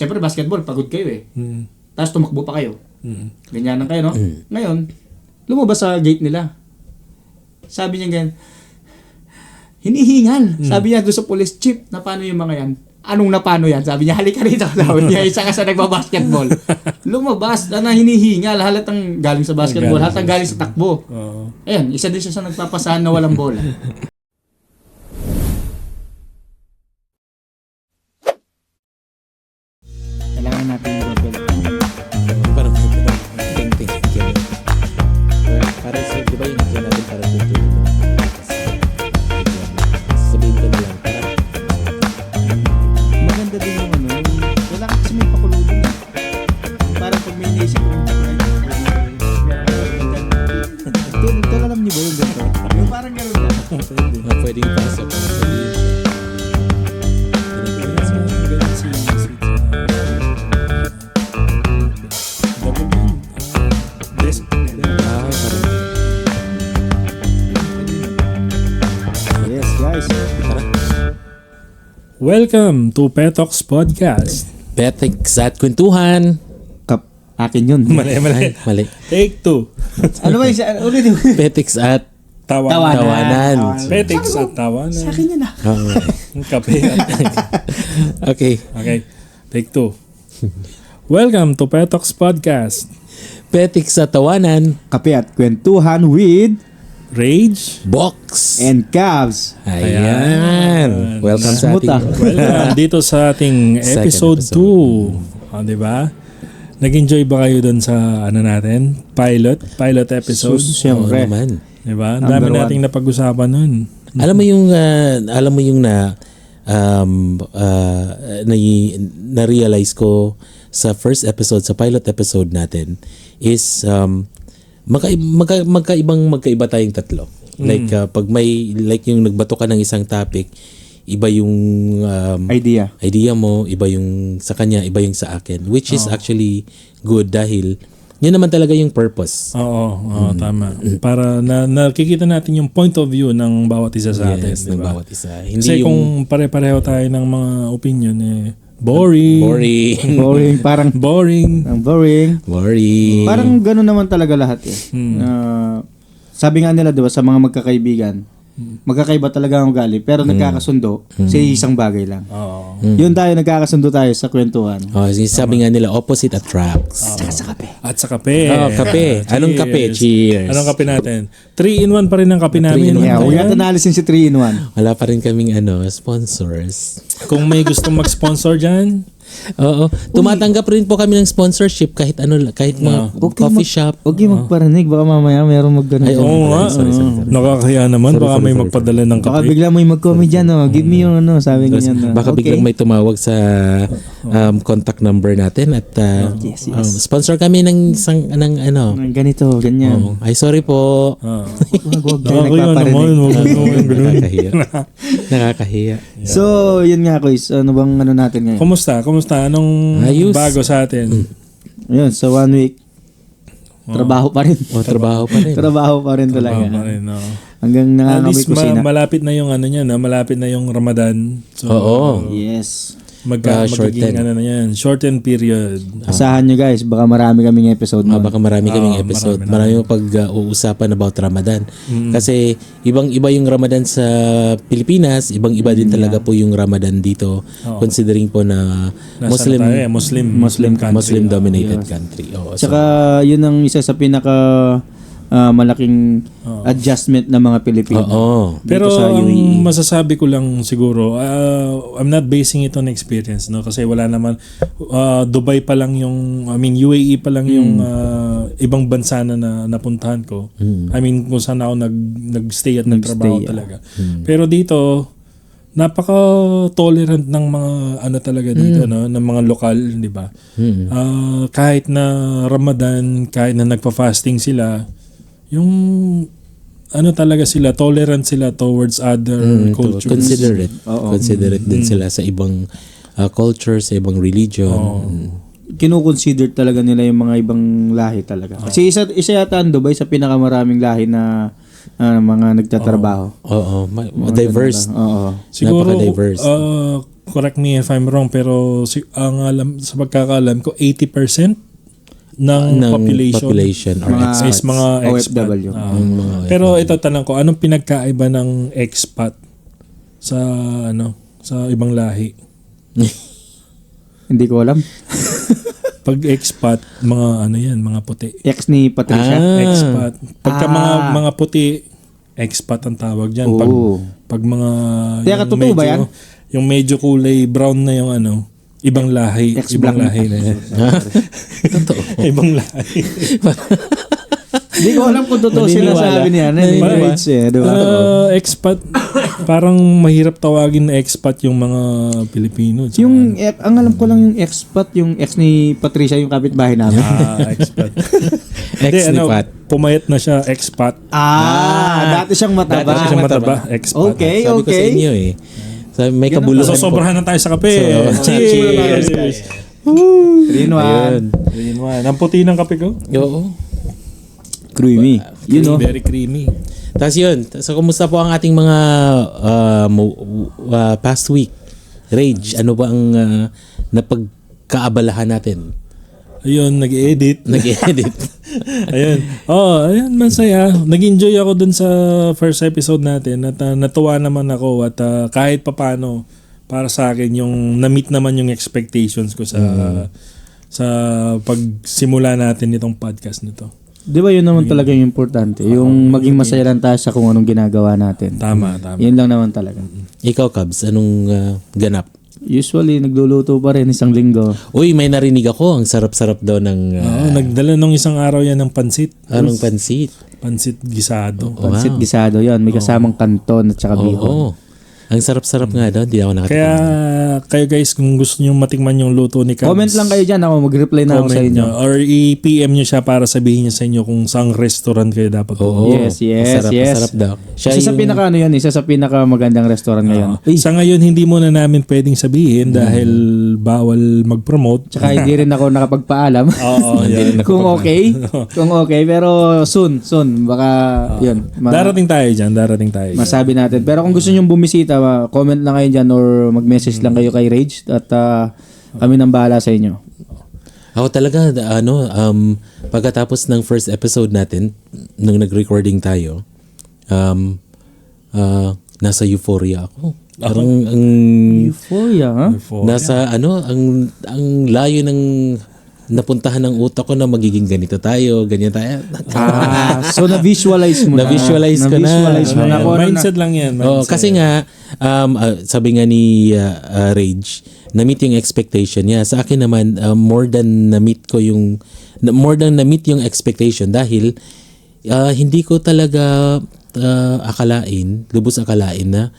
Siyempre, basketball, pagod kayo eh. Tapos tumakbo pa kayo. Ganyan kayo, no? Ngayon, lumabas sa gate nila. Sabi niya ganyan, hinihingal. Sabi niya doon sa police chief, na paano yung mga yan? Anong napano yan? Sabi niya, halika rito. Sabi niya, isa ka sa nagbabasketball. Lumabas, na hinihingal. Halatang galing sa basketball, halatang galing sa takbo. Ayan, isa din siya sa nagpapasahan na walang bola. Kailangan natin yung robel. Parang ting-ting. Para sa, di ba yung dyan natin para tutulog? Sabihin ko na lang, para Maganda din yung ano, kailangan kasi may pakululong. Parang pag may naisip ko, alam niyo ba yung ganito? Yung parang gano'n lang. pwedeng pasok. Yes, guys. Welcome to Petox Podcast. Petiks at kwentuhan. Akin yun. Mali. Take 2. Ano ba yung ulit yung Petiks at Tawanan. tawanan. Petiks at tawanan. sa akin yan ah. Kape. Okay. Okay. Take 2. Welcome to Petox Podcast. Petiks at tawanan. Kape at kwentuhan with Rage. Box. and Cavs. Ayan. Welcome sa Smooth, ating... Welcome dito sa ating Second episode episode. 2. Di ba? Nag-enjoy ba kayo doon sa ano natin? Pilot episode. Oo Siyempre. naman. Di ba? Ang dami Number nating napag-usapan nun. Alam mo yung na-realize ko sa first episode, sa pilot episode natin is magkaiba tayong tatlo. Like pag may like yung nagbato ka ng isang topic, iba yung idea mo, iba yung sa kanya, iba yung sa akin, which is actually good dahil yun naman talaga yung purpose. Oo, tama. Para nakikita natin yung point of view ng bawat isa sa atin. Yes, ng Diba? bawat isa. Hindi Kasi yung kung pare-pareho tayo ng mga opinion, boring. Boring. Parang Boring. ang boring. Parang gano'n naman talaga lahat eh. Sabi nga nila, di ba, sa mga magkakaibigan, magkakaiba talaga ang ugali, pero nagkakasundo sa isang bagay lang. Oo. Yun tayo, nagkakasundo tayo sa kwentuhan. Sabi nga nila, opposite attracts. Tsaka sa kape. At sa kape. Kape. Anong kape? Cheers. Anong kape natin? 3-in-1 pa rin ang kape namin. Yeah, huwag Ayan. natin naalisin si 3-in-1. Wala pa rin kaming sponsors. Kung may gustong mag-sponsor dyan, Oo. Tumatanggap rin po kami ng sponsorship kahit mga coffee shop. Huwag kayo magparinig, baka mamaya mayroong mag-ganun. Ay, oo nga. sorry. Nakakahiya naman. Baka may magpadala ng Baka kape. bigla mo yung mag-comment dyan, no? Give me yung ano, sabi niya na. Baka biglang may tumawag sa contact number natin at Yes. sponsor kami ng isang Ganito, ganyan. Ay, sorry po. Huwag tayo Nakakahiya naman. nagpaparinig. Nakakahiya. So, yun nga, Kuis. Ano bang ano natin ngayon? Kumusta? Anong Ayos. bago sa atin? Ayun, so 1 week. Trabaho pa rin. Trabaho pa rin. Trabaho pa rin talaga. Pa rin, no? Hanggang At nangangamoy least kusina. malapit na yung malapit na yung Ramadan. So, Oo. Yes. Shorten. magiging shorten period. Asahan nyo guys, baka marami kaming episode nun. Baka marami kaming episode. Marami pag-uusapan about Ramadan. Kasi ibang-iba yung Ramadan sa Pilipinas, ibang-iba din talaga po yung Ramadan dito. Considering po na Muslim dominated country. Oo. Tsaka yun ang isa sa pinaka malaking adjustment ng mga Pilipino. Oo. Pero Dito sa ang UAE. masasabi ko lang siguro, I'm not basing it on experience, no? Kasi wala naman, Dubai pa lang UAE pa lang yung ibang bansa na napuntahan ko. I mean, kung saan ako nag-stay at nagtrabaho talaga. Pero dito, napaka-tolerant ng mga talaga dito, no? Ng mga lokal, di ba? Kahit na Ramadan, kahit na nagpa-fasting sila, yung talaga sila, tolerant sila towards other cultures. Considerate din sila sa ibang culture, sa ibang religion. Kinukonsider talaga nila yung mga ibang lahi talaga. Kasi isa yata ang Dubai sa pinakamaraming lahi na mga nagtatrabaho. Oo. Diverse. Oo. Siguro, Napaka-diverse. correct me if I'm wrong, pero sa pagkakaalam ko, 80% ng population or Mga is mga expat. OFW. Pero ito tanong ko, anong pinagkaiba ng expat sa ibang lahi? Hindi ko alam. Pag expat, mga puti. Ex ni Patricia. Expat. Pagka mga puti, expat ang tawag diyan. Pag mga Kaya totoo ba yan? Yung medyo kulay brown na yung ibang lahi, Ex-black ibang lahi na yan. Totoo. Ibang lahi. Hindi ko alam kung totoo sinasabi niya. Expat, parang mahirap tawagin na expat yung mga Pilipino. Ang alam ko lang yung expat, yung ex ni Patricia, yung kapitbahay namin. Expat. Ex ni Pat. Pumayat na siya, expat. Dati siyang mataba. Dati siya mataba, expat. Okay, Sabi ko sa inyo eh. May kabuluhan po. Sosobrahan na tayo sa kape. Cheers! 3-in-1. 3-in-1. Ang puti ng kape ko? Oo. Creamy. Very creamy. Tapos yun. So, kumusta po ang ating mga past week? Rage, ano ba ang napagkaabalahan natin? Ayun, nag-edit. Ayun, masaya. Nag-enjoy ako dun sa first episode natin at natuwa naman ako at kahit papano para sa akin yung na-meet naman yung expectations ko sa pagsimula natin nitong podcast nito. Di ba yun naman talaga yung importante? Yung maging masaya lang tayo sa kung anong ginagawa natin. Tama. Yun lang naman talaga. Ikaw, Cubs, anong ganap? Usually, nagluluto pa rin isang linggo. Uy, may narinig ako. Ang sarap-sarap daw ng... Nagdala nung isang araw yan ng pansit. Anong pansit? Pansit gisado. Pansit gisado yun. May kasamang kanton at saka bihon. Oo. Ang sarap-sarap nga daw. Hindi ako nakatikman. Kaya kayo guys, kung gusto nyo matikman yung luto ni Cubs, Comment lang kayo dyan. Ako mag-reply na ako sa inyo. Or i-PM nyo siya para sabihin niya sa inyo kung saang restaurant kayo dapat Oo. Yes. Masarap daw. Isa sa pinaka isa sa pinaka magandang restaurant ngayon. Sa ngayon, hindi muna namin pwedeng sabihin dahil bawal mag-promote. Tsaka hindi rin ako nakapagpaalam. Oo, yan. Kung okay. Pero soon. Baka yun. Darating tayo dyan. Masabi natin. Pero kung gusto nyo bumisita, comment lang kayo dyan or mag-message lang kayo kay Rage at kami nang bahala sa inyo. Ako talaga, pagkatapos ng first episode natin, nung nag-recording tayo, nasa euphoria ako. Parang Euphoria, ha? nasa ang layo ng napuntahan ng utak ko na magiging ganito tayo, ganyan tayo. So na-visualize mo na. Na-visualize ko na. Na-visualize mo na. Mindset lang yan. Kasi nga, sabi nga ni Rage, na-meet yung expectation niya. Sa akin naman, more than na-meet yung expectation dahil hindi ko talaga lubos akalain na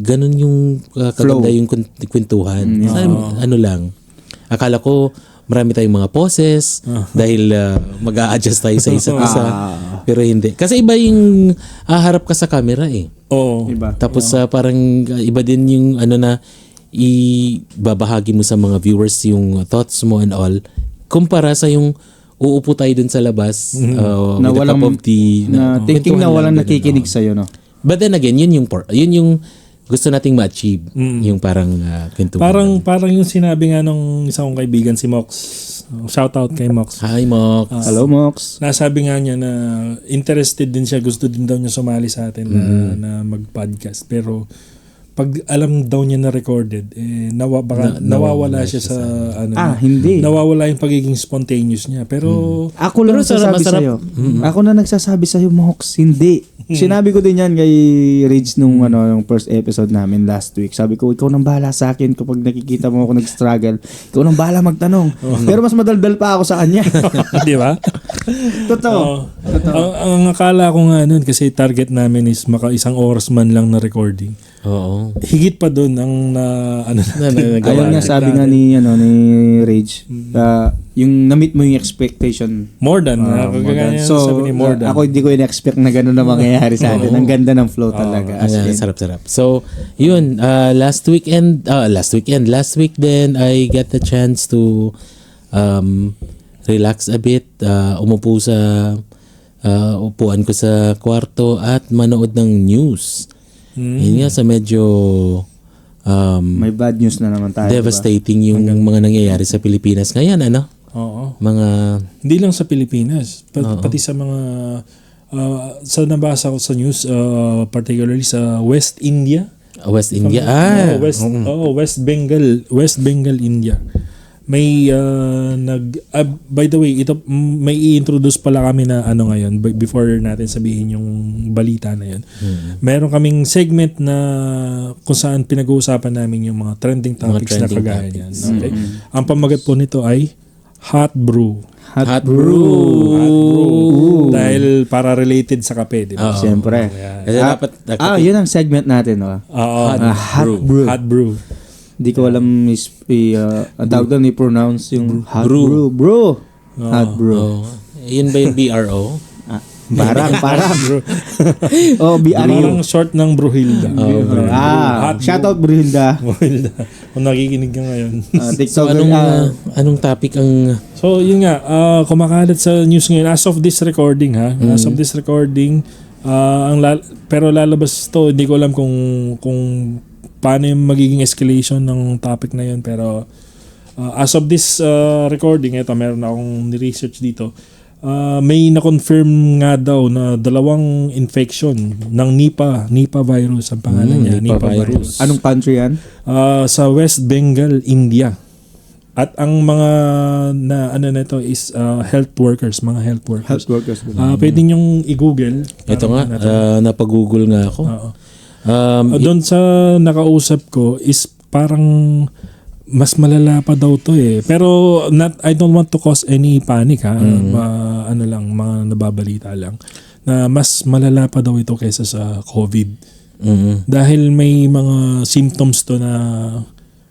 ganun yung kaganda yung kwentuhan. Lang. Akala ko, marami tayong mga poses dahil mag-a-adjust tayo sa isa't isa. Pero hindi. Kasi iba yung harap ka sa camera eh. Oo. Diba? Tapos parang iba din yung na ibabahagi mo sa mga viewers yung thoughts mo and all. Kumpara sa yung uupo tayo dun sa labas na with a cup of tea. Thinking na walang nakikinig sa'yo, no? But then again, yun yung gusto nating ma-achieve. Yung parang kwentuhan. Parang yung sinabi nga nung isang kong kaibigan, si Mox. Shout out kay Mox. Hi, Mox. Hello, Mox. Nasabi nga niya na interested din siya, gusto din daw niya sumali sa atin na mag-podcast. Pero pag alam daw niya na recorded, nawawala siya sa hindi. Nawawala yung pagiging spontaneous niya. Pero ako lang nagsasabi sa'yo. Ako na nagsasabi sa'yo, Mox, hindi. Sinabi ko din yan kay Rage nung yung first episode namin last week. Sabi ko, ikaw nang bahala sa akin kapag nakikita mo ako nag-struggle. Ikaw nang bahala magtanong. Pero mas madaldal pa ako sa kanya. di ba? Totoo. Ang akala ko nga nun, kasi target namin is isang oras man lang na recording. Oo. Higit pa doon ang Ayun nga sabi nga ni Rage, yung na-meet mo yung expectation. More than. So, ako hindi ko in-expect na gano'n na mangyayari sa atin. Ang ganda ng flow talaga. Sarap-sarap. So, yun, last week then, I get the chance to relax a bit, umupo sa upuan ko sa kwarto at manood ng news. Yun nga sa medyo May bad news na naman tayo. devastating yung mga nangyayari sa Pilipinas ngayon, ano? Oo. Mga Hindi lang sa Pilipinas, pati sa mga sa nabasa ko sa news, particularly sa West India. West India. West Bengal, India. May by the way, ito may i-introduce pala kami na ano ngayon before natin sabihin yung balita na yun. Meron kaming segment na kung saan pinag-uusapan namin yung mga trending topics na kagaya niyan. Okay? Ang pamagat po nito ay Hot Brew. Hot brew. Dahil para related sa kape, di ba? Siyempre. Kasi dapat Yun ang segment natin. Hot brew. Hot Brew. Di ko alam ang tawag doon i-pronounce yung hot brew. Bro. Hot brew. Yun ba yung BRO? Parang. BRU. Parang short ng Bruhilda. Shoutout Brunhilda. Bruhilda. Kung nakikinig ka ngayon. So anong topic ang So yun nga, kumakalat sa news ngayon as of this recording as of this recording, pero lalabas to, hindi ko alam kung paano yung magiging escalation ng topic na yun, pero as of this recording, ito meron akong ni-research dito. May na-confirm nga daw na 2 infection ng Nipah virus ang pangalan niya. Nipah virus. Anong country yan? Sa West Bengal, India. At ang mga nito is health workers. Health workers. Pwede niyong i-google. ito nga, napag-google nga ako. Doon sa nakausap ko is parang mas malala pa daw to eh. Pero I don't want to cause any panic mga nababalita lang na mas malala pa daw ito kaysa sa COVID. Dahil may mga symptoms to na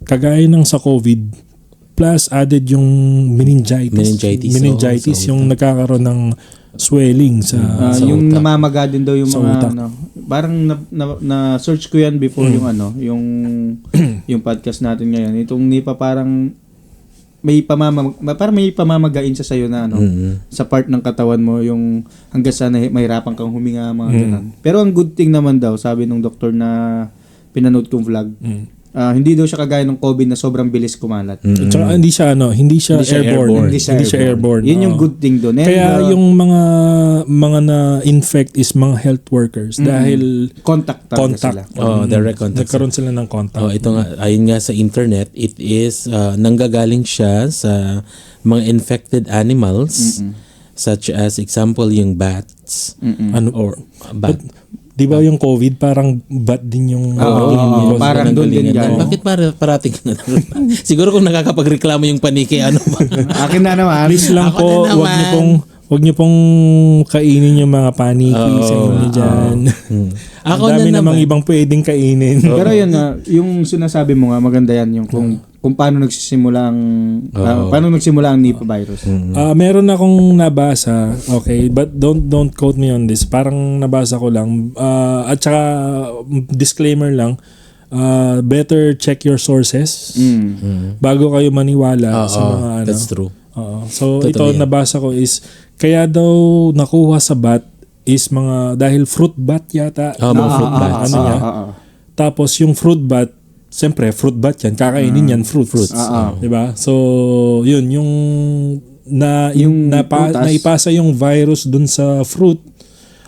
kagaya ng sa COVID plus added yung meningitis yung nagkakaroon ng swelling sa yung utak. namamaga din daw yung Sa mga utak. parang na search ko yan before yung podcast natin ngayon. Itong Nipah parang may pamamagain siya sa'yo na sa part ng katawan mo yung hanggang sa mahirapan kang huminga mga ganun. Pero ang good thing naman daw, sabi nung doktor na pinanood kong vlog, hindi daw siya kagaya ng COVID na sobrang bilis kumalat. Tsaka hindi siya airborne. Hindi siya airborne. Yun yung good thing doon. Kaya yung mga na-infect is mga health workers dahil contact sila. Direct contact. Nagkaroon sila ng contact. Ito nga, ayun nga sa internet, it is nanggagaling siya sa mga infected animals such as example yung bats or bat. Di ba yung COVID parang bat din yung parang doon din yan. Bakit parating ka na? Siguro kung nakakapagreklamo yung paniki, ano ba? Akin na naman. Please lang po, wag niyo pong kainin yung mga paniki sa inyo dyan. Ako Ang dami na namang naman. ibang pwedeng kainin. Pero yun nga, yung sinasabi mo nga, maganda yan yung kung paano nagsisimula ang Nipah virus. Meron akong nabasa, okay, but don't quote me on this. Parang nabasa ko lang. At saka disclaimer lang, better check your sources bago kayo maniwala sa mga ano. That's true. So Totoo ito yan. nabasa ko is kaya daw nakuha sa bat is mga dahil fruit bat yata. Mga fruit bats. Ano niya? Tapos yung fruit bat, siyempre fruit bat yan, kakainin yan fruits. Diba? So yun yung naipasa yung virus dun sa fruit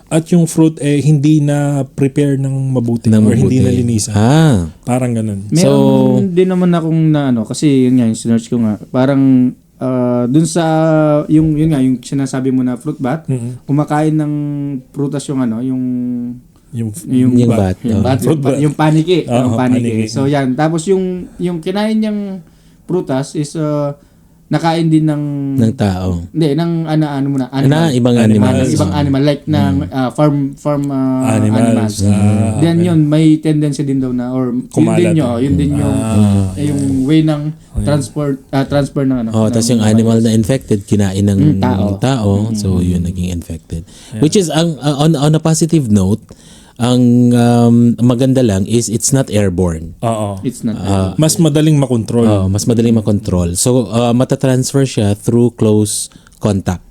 at yung fruit hindi na prepare ng mabuti or hindi na linisan. Parang ganun. Meron din naman akong kasi yun nga yung search ko nga, parang dun sa yung sinasabi mo na fruit bat, kumakain ng prutas yung bat. Yung paniki, So yan, tapos yung kinain niyang prutas is nakain din ng tao. Hindi, ng Ibang animals. Ibang animal like ng farm animals. Then yun, may tendency din daw na or kumalat. yun din yung way ng transfer ng Tapos yung animal na infected kinain ng tao. So yun naging infected. Which is on a positive note, ang maganda lang is it's not airborne. It's not. Mas madaling makontrol. Mas madaling makontrol. So matatransfer siya through close contact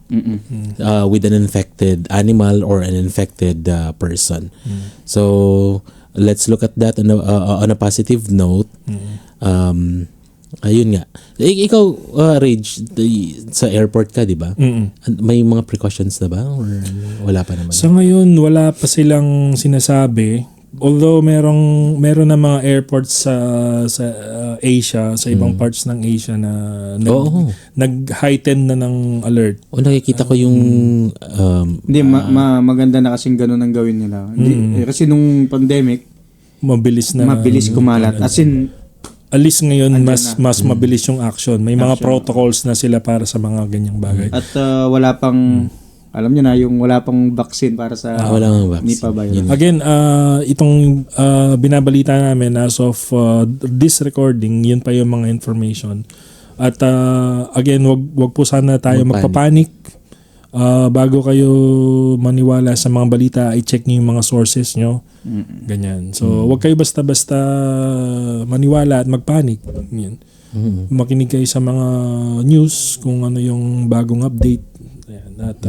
with an infected animal or an infected person. So let's look at that on a positive note. Ayun nga. Ikaw, Rage, sa airport ka, di ba? May mga precautions na ba? Or wala pa naman? Sa ngayon, wala pa silang sinasabi. Although meron na mga airports sa Asia, sa ibang parts ng Asia na nag-heighten na ng alert. O nakikita ko yung Hindi, maganda na kasing ganun ang gawin nila. Kasi nung pandemic, mabilis kumalat. As in, alis ngayon mas mabilis yung action. May mga protocols na sila para sa mga ganyang bagay. At wala pang alam niyo na yung wala pang vaccine para sa wala pang vaccine. Nipah virus. Again, itong binabalita namin as of this recording, yun pa yung mga information. At again, wag po sana tayo magpapanik. Bago kayo maniwala sa mga balita, i-check niyo yung mga sources nyo. Ganyan. So, wag kayo basta-basta maniwala at magpanik. Yan. Makinig kayo sa mga news kung ano yung bagong update. Ayan. At,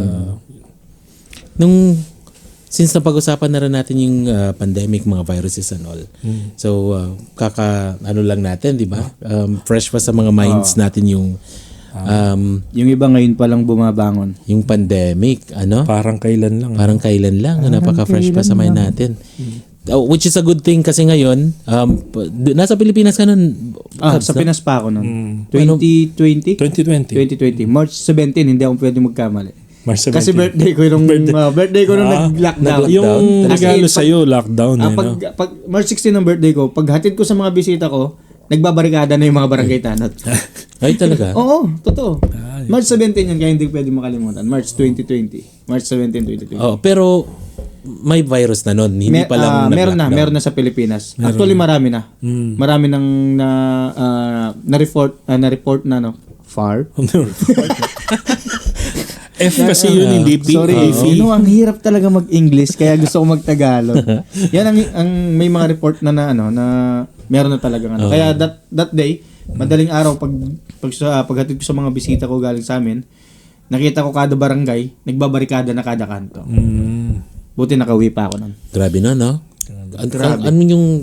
since napag-usapan na rin natin yung pandemic, mga viruses and all. So, ano lang natin, di ba? Fresh pa sa mga minds natin yung yung iba ngayon pa lang bumabangon. Yung pandemic, parang kailan lang. Napaka-fresh pa sa mind natin. Which is a good thing kasi ngayon, nasa Pilipinas ka nun. Sa Pinas pa ako nun. 2020? 2020. March 17, hindi ako pwede magkamali. March 17. Kasi birthday ko nung nag-lockdown. Yung regalo sa'yo, lockdown. Pag March 16 ng birthday ko, pag hatid ko sa mga bisita ko, nagbabarikada na yung mga barangay tanod. Ay, talaga? Oo, totoo. March 17 yan, kaya hindi pwede makalimutan. March 2020. March 17, 2020. Pero may virus na nun. Hindi pa lang meron na sa Pilipinas. Actually, marami na. Marami nang na-report na, no? FAR. F kasi yun, hindi P. Sorry, ang hirap talaga mag-English, kaya gusto ko mag-Tagalog. Yan ang may mga report na meron na talagang Kaya that day, madaling araw, paghatid ko sa mga bisita ko galing sa amin, nakita ko kada barangay, nagbabarikada na kada kanto. Buti nakauwi pa ako nun. Grabe na, no? Ano yung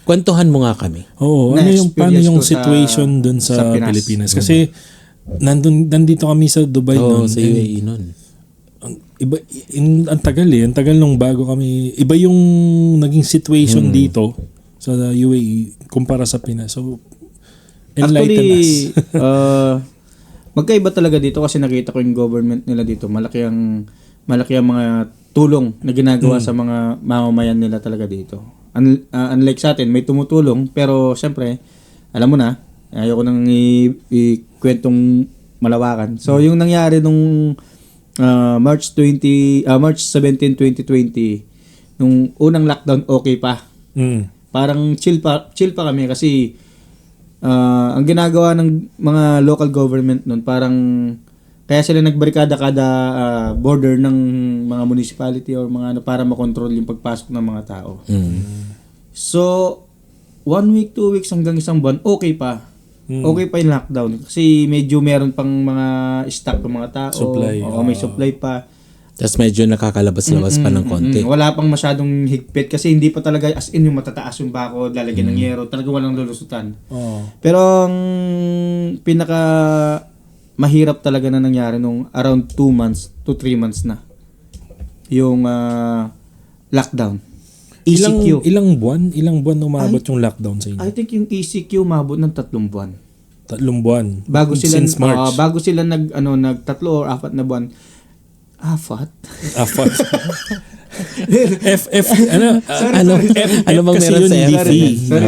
kwentuhan mo nga kami. Oo, paano yung situation dun sa Pilipinas? Kasi nandito kami sa Dubai noon. Sa UAE noon. Ang tagal ang tagal nung bago kami. Iba yung naging situation dito sa UAE kumpara sa Pinas. So, enlighten us. Magkaiba talaga dito kasi nakita ko yung government nila dito. Malaki ang mga tulong na ginagawa sa mga mamamayan nila talaga dito. Unlike sa atin, may tumutulong pero syempre, alam mo na, ayoko nang ikwentong malawakan. So, yung nangyari nung March 17, 2020, nung unang lockdown, okay pa. Parang chill pa kami kasi ang ginagawa ng mga local government nun, parang kaya sila nagbarikada kada border ng mga municipality or mga para makontrol yung pagpasok ng mga tao. So, 1 week, 2 weeks hanggang isang buwan, okay pa. Okay pa yung lockdown. Kasi medyo meron pang mga stock ng mga tao. Supply. May supply pa. Tapos medyo nakakalabas-labas pa ng konti. Wala pang masyadong higpit kasi hindi pa talaga as in yung matataas yung bakod, lalagyan ng yero. Talaga walang lulusutan. Pero ang pinaka mahirap talaga na nangyari nung around 2 months to 3 months na. Yung lockdown. ECQ. Ilang buwan umabot yung lockdown sa inyo? I think yung ECQ umabot ng 3 buwan. 3 buwan. Since March. Bago sila nag 3 or 4 na buwan. Afat? F ano bang kasi meron yun, sa hindi F? fee. Sorry.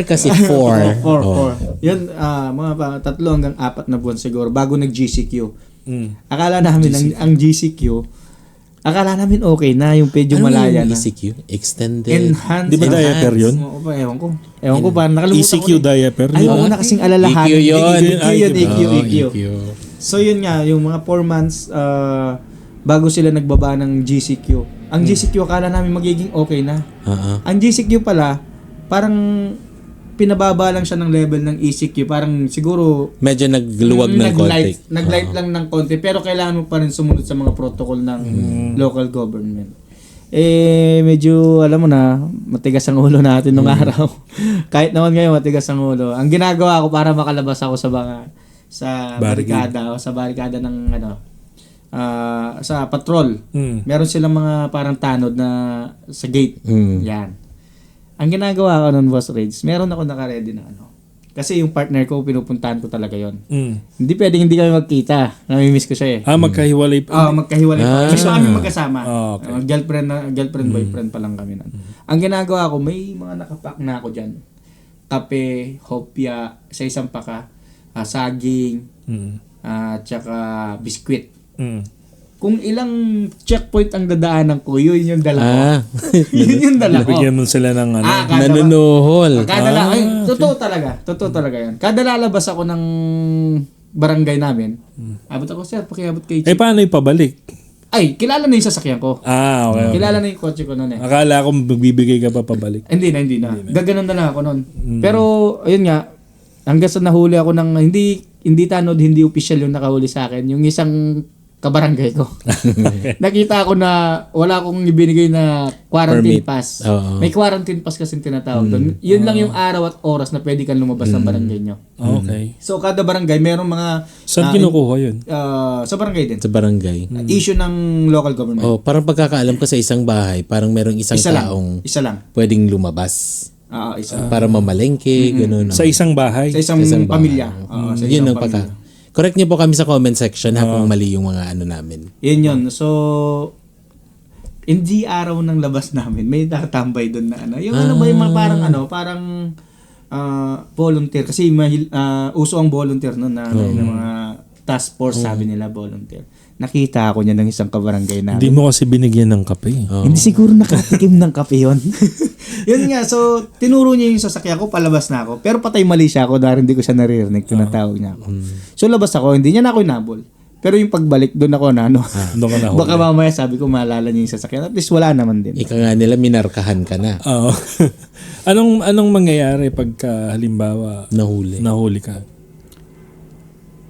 4 kasi 4. 4. Yan, mga 3 hanggang 4 na buwan siguro bago nag-GCQ. Akala namin ang GCQ, akala namin okay na yung medyo malaya na. ECQ? Extended? Enhanced. Di ba diaper yun? Ewan ko ba? Nakalimutan ECQ ko. diaper? Ay, oo na kasing alalahan. EQ yun. EQ. So yun nga, yung mga 4 months bago sila nagbaba ng GCQ. Ang GCQ akala namin magiging okay na. Ang GCQ pala, parang pinababa lang siya ng level ng ECQ. Parang siguro medyo nagluwag ng konti. Naglight lang ng konti pero kailangan mo pa rin sumunod sa mga protocol ng local government. medyo, alam mo na, matigas ang ulo natin nung araw. Kahit naman ngayon, matigas ang ulo. Ang ginagawa ko para makalabas ako sa barikada o sa barikada ng sa patrol. Meron silang mga parang tanod na sa gate. Yan. Ang ginagawa ko nun, Boss Rage, meron ako naka-ready na Kasi yung partner ko, pinupuntahan ko talaga yon. Hindi pwedeng hindi kami magkita. Namimiss ko siya eh. Magkahiwalay pa. Magkahiwalay pa. Gusto kami magkasama. Okay. Girlfriend, boyfriend pa lang kami nun. Ang ginagawa ko, may mga nakapack na ako dyan. Kape, hopya, sa isang paka, saging, tsaka biskwit. Kung ilang checkpoint ang dadaanan ko, yun yung dala ko. Yun yung dala ko. Nabigyan mo sila ng nanunuhol. Totoo talaga yan. Kada lalabas ako ng barangay namin, abot ako, sir, pakiabot kay Chief. Paano ipabalik? Ay, kilala na yung sasakyan ko. Okay. Kilala na yung kotse ko noon eh. Akala ko magbibigay ka pa pabalik. Hindi na. Gaganon na lang ako noon. Pero, ayun nga, hanggang sa nahuli ako ng, hindi tanod, hindi official yung nakahuli sa akin. Yung isang kabarangay ko. Nakita ko na wala akong ibinigay na quarantine pass. May quarantine pass kasi tinatawag doon. Yun lang yung araw at oras na pwede kang lumabas ng barangay nyo. Okay. So, kada barangay, merong mga... Saan kinukuha yun? Sa barangay din. Sa barangay. Issue ng local government. Parang pagkakaalam ko sa isang bahay, parang merong isang taong Isa lang. pwedeng lumabas. Isa. Para mamalengke, gano'n. Sa isang bahay? Sa isang pamilya. Sa Yun isang ang pamilya. Correct niyo po kami sa comment section kung mali yung mga namin. Yun. So, hindi araw ng labas namin, may nakatambay doon na Yung yung parang volunteer. Kasi uso ang volunteer noon na ng mga task force, sabi nila volunteer. Nakita ako niya ng isang kabarangay namin. Hindi mo kasi binigyan ng kape. Hindi siguro nakatikim ng kape yun. Yun nga, so tinuro niya yung sasakyan ko, palabas na ako. Pero patay mali siya ako dahil hindi ko siya naririnig, tinatawag niya ako. So labas ako, hindi niya na ako inabol. Pero yung pagbalik, doon ako na Doon ka nahuli. baka mamaya sabi ko maalala niya yung sasakyan. At least wala naman din. Ika nga nila, minarkahan ka na. Oo. Anong mangyayari pagka halimbawa nahuli ka?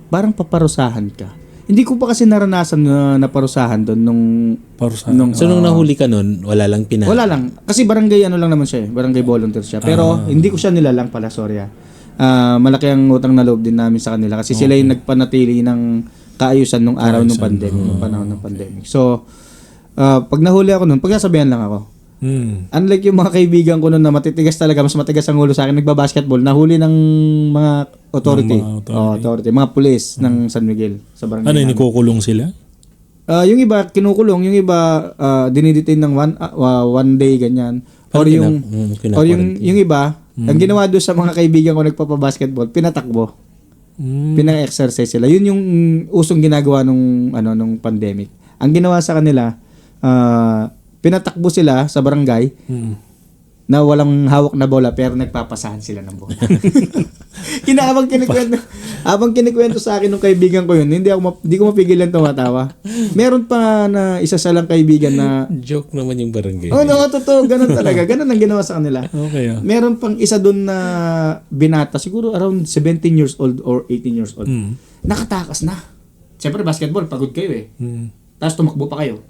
Parang paparusahan ka. Hindi ko pa kasi naranasan na naparusahan doon nung... Parusahan? So nung nahuli ka nun, wala lang Wala lang. Kasi barangay lang naman siya eh. Barangay volunteer siya. Pero hindi ko siya nilalang pala, sorry. Malaki ang utang na loob din namin sa kanila. Kasi sila yung nagpanatili ng kaayusan nung araw ng pandemic. Nung panahon ng pandemic. So, pag nahuli ako nun, pagsasabihan lang ako. Unlike yung mga kaibigan ko nun na matitigas talaga, mas matigas ang ulo sa akin, nagbabasketball, nahuli ng mga authority. Mga pulis ng San Miguel sa barangay. Ano, nikukulong sila? Yung iba kinukulong, yung iba dinidetain ng one day ganyan. Or yung iba, ang ginawa doon sa mga kaibigan ko nagpapabasketball, pinatakbo. Pina-exercise sila. Yun yung usong ginagawa nung pandemic. Ang ginawa sa kanila, pinatakbo sila sa barangay na walang hawak na bola pero nagpapasahan sila ng bola. Habang kinikwento sa akin ng kaibigan ko yun, hindi ko mapigilan tumatawa. Meron pa na isa sa lang kaibigan na... Joke naman yung barangay. Totoo. Ganun talaga. Ganun ang ginawa sa kanila. Okay. Meron pang isa doon na binata, siguro around 17 years old or 18 years old. Nakatakas na. Siyempre, basketball, pagod kayo eh. Tapos tumakbo pa kayo.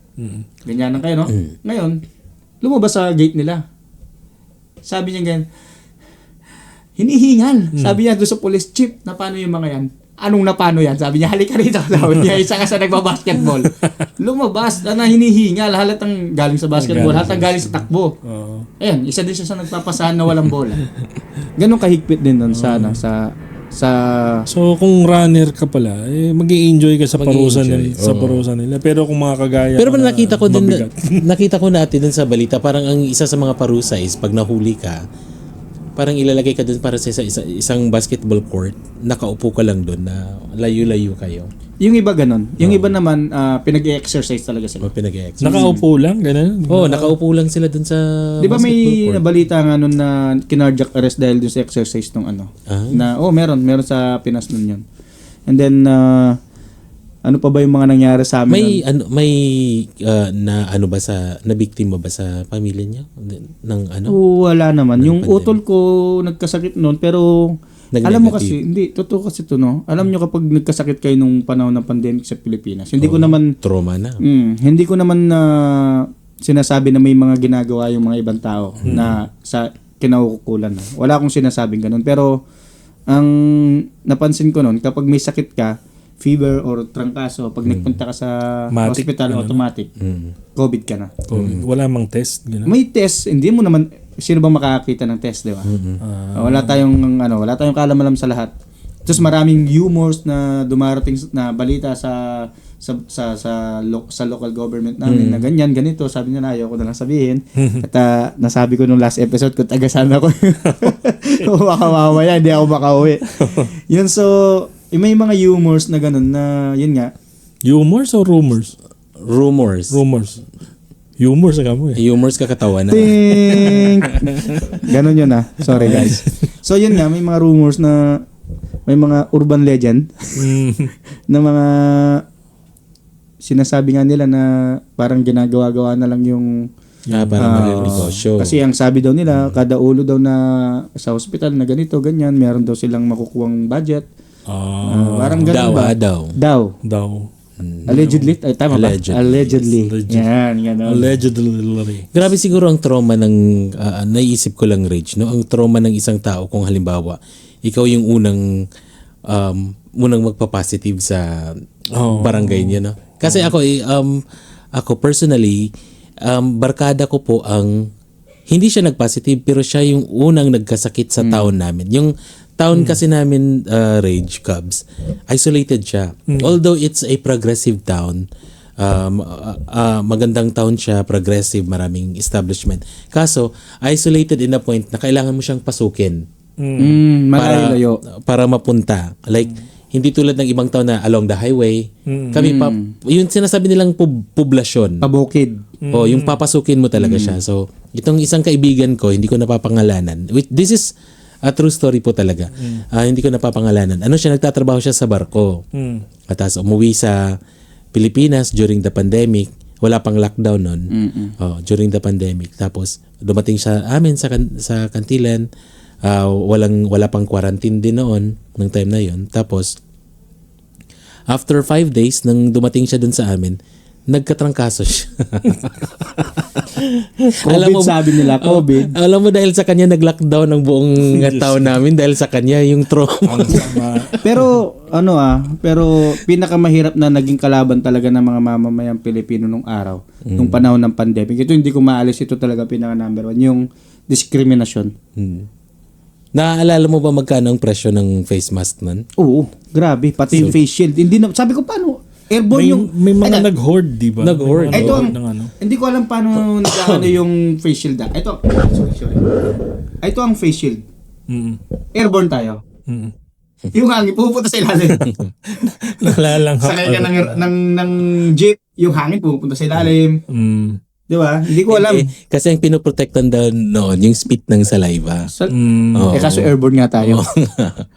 Ganyan lang kayo, no? Ngayon, lumabas sa gate nila. Sabi niya ganyan, hinihingal. Sabi niya doon sa police chief, na paano yung mga yan? Anong napano yan? Sabi niya, halika rito. Sabi niya, isa ka sa nagbabasketball. Lumabas, hinihingal. Halatang galing sa basketball, halatang galing sa takbo. Ayan, isa din siya sa nagpapasahan na walang bola. Ganun kahigpit din doon sa So kung runner ka pala, mag-i-enjoy ka sa parusa nila. Pero kung mga kagaya pero nakita ko din nakita ko natin dun sa balita, parang ang isa sa mga parusa is pag nahuli ka, parang ilalagay ka dun para sa isang basketball court, nakaupo ka lang dun na layo-layo kayo. Yung iba ganun. Yung iba naman pinag-exercise talaga sila. Pinag-exercise. Nakaupo lang, ganun. Nakaupo lang sila dun sa di ba may nabalita nga nun na kinardiac arrest dahil dun sa exercise nung meron sa Pinas nun yun. And then ano pa ba yung mga nangyari sa amin? Nabiktima ba sa pamilya niya ng wala naman. Yung utol ko nagkasakit noon pero alam mo kasi, totoo kasi ito, no? Alam nyo kapag nagkasakit kayo nung panahon ng pandemic sa Pilipinas, hindi ko naman... Trauma na. Hindi ko naman sinasabi na may mga ginagawa yung mga ibang tao na sa kinaukukulan na. Wala akong sinasabing ganun. Pero ang napansin ko noon, kapag may sakit ka, fever or trangkaso, pag nagpunta ka sa Matic, hospital, automatic, COVID ka na. Wala mang test, gano'n. May test, hindi mo naman, sino bang makakakita ng test, di ba? Wala tayong kaalam-alam sa lahat. Tapos maraming rumors na dumarating na balita sa local government namin na ganyan, ganito. Sabi niya, ayaw ko na lang sabihin. At nasabi ko nung last episode kung taga-saan ako. Baka mamaya, hindi ako makauwi. Yun, so, may mga rumors na ganun na, yun nga. Humors o rumors? Rumors. Humors ka mo eh. Humors ka katawan na. Ting! Ganun yun Sorry guys. So yun nga, may mga rumors na may mga urban legend na mga sinasabi nga nila na parang ginagawa-gawa na lang yung Parang negosyo. kasi ang sabi daw nila, kada ulo daw na sa hospital na ganito, ganyan, meron daw silang makukuhang budget. Parang ganun ba? Daw. Allegedly? Ay, tama ba? Allegedly. Yan, gano'n. Allegedly. Grabe siguro ang trauma ng, naiisip ko lang, Rage, no? Ang trauma ng isang tao kung halimbawa, ikaw yung unang magpa-positive sa barangay niya, no? Kasi ako personally, barkada ko po ang, hindi siya nag-positive, pero siya yung unang nagkasakit sa town namin. Yung town kasi namin, Rage Cubs, isolated siya. Although it's a progressive town, magandang town siya, progressive, maraming establishment. Kaso, isolated in a point na kailangan mo siyang pasukin. Malayo. Para mapunta. Like, hindi tulad ng ibang town na along the highway. Kami yung sinasabi nilang poblasyon. Pabukid. Yung papasukin mo talaga siya. So, itong isang kaibigan ko, hindi ko napapangalanan. This is a true story po talaga. Hindi ko napapangalanan. Nagtatrabaho siya sa barko. At tapos umuwi sa Pilipinas during the pandemic. Wala pang lockdown nun. During the pandemic. Tapos dumating siya amin sa Kantilan. Wala pang quarantine din noon ng time na yon. Tapos after 5 days nang dumating siya dun sa amin, nagkatrangkaso siya. COVID, sabi nila, COVID. Alam mo, dahil sa kanya nag-lockdown ang buong taon namin dahil sa kanya yung trauma. Pero pero pinakamahirap na naging kalaban talaga ng mga mamamayang Pilipino nung araw, nung panahon ng pandemic. Ito hindi ko maalis, ito talaga pinaka number 1, yung diskriminasyon. Naaalala mo ba magkano ang presyo ng face mask nun? Oo, grabe, pati yung face shield. Hindi na, sabi ko paano airborne May mga nag-hoard, di ba? Nag-hoard. Ito hindi ko alam paano nagkaano yung face shield. Ito, sorry. Ito ang face shield. Airborne tayo. Yung hangin pupunta sa ilalim. Nalalang Sakay ka ng jeep, yung hangin pupunta sa ilalim. Di ba? Hindi ko alam. Kasi ang pinoprotektan daw noon, yung spit ng saliva. Kaso airborne nga tayo.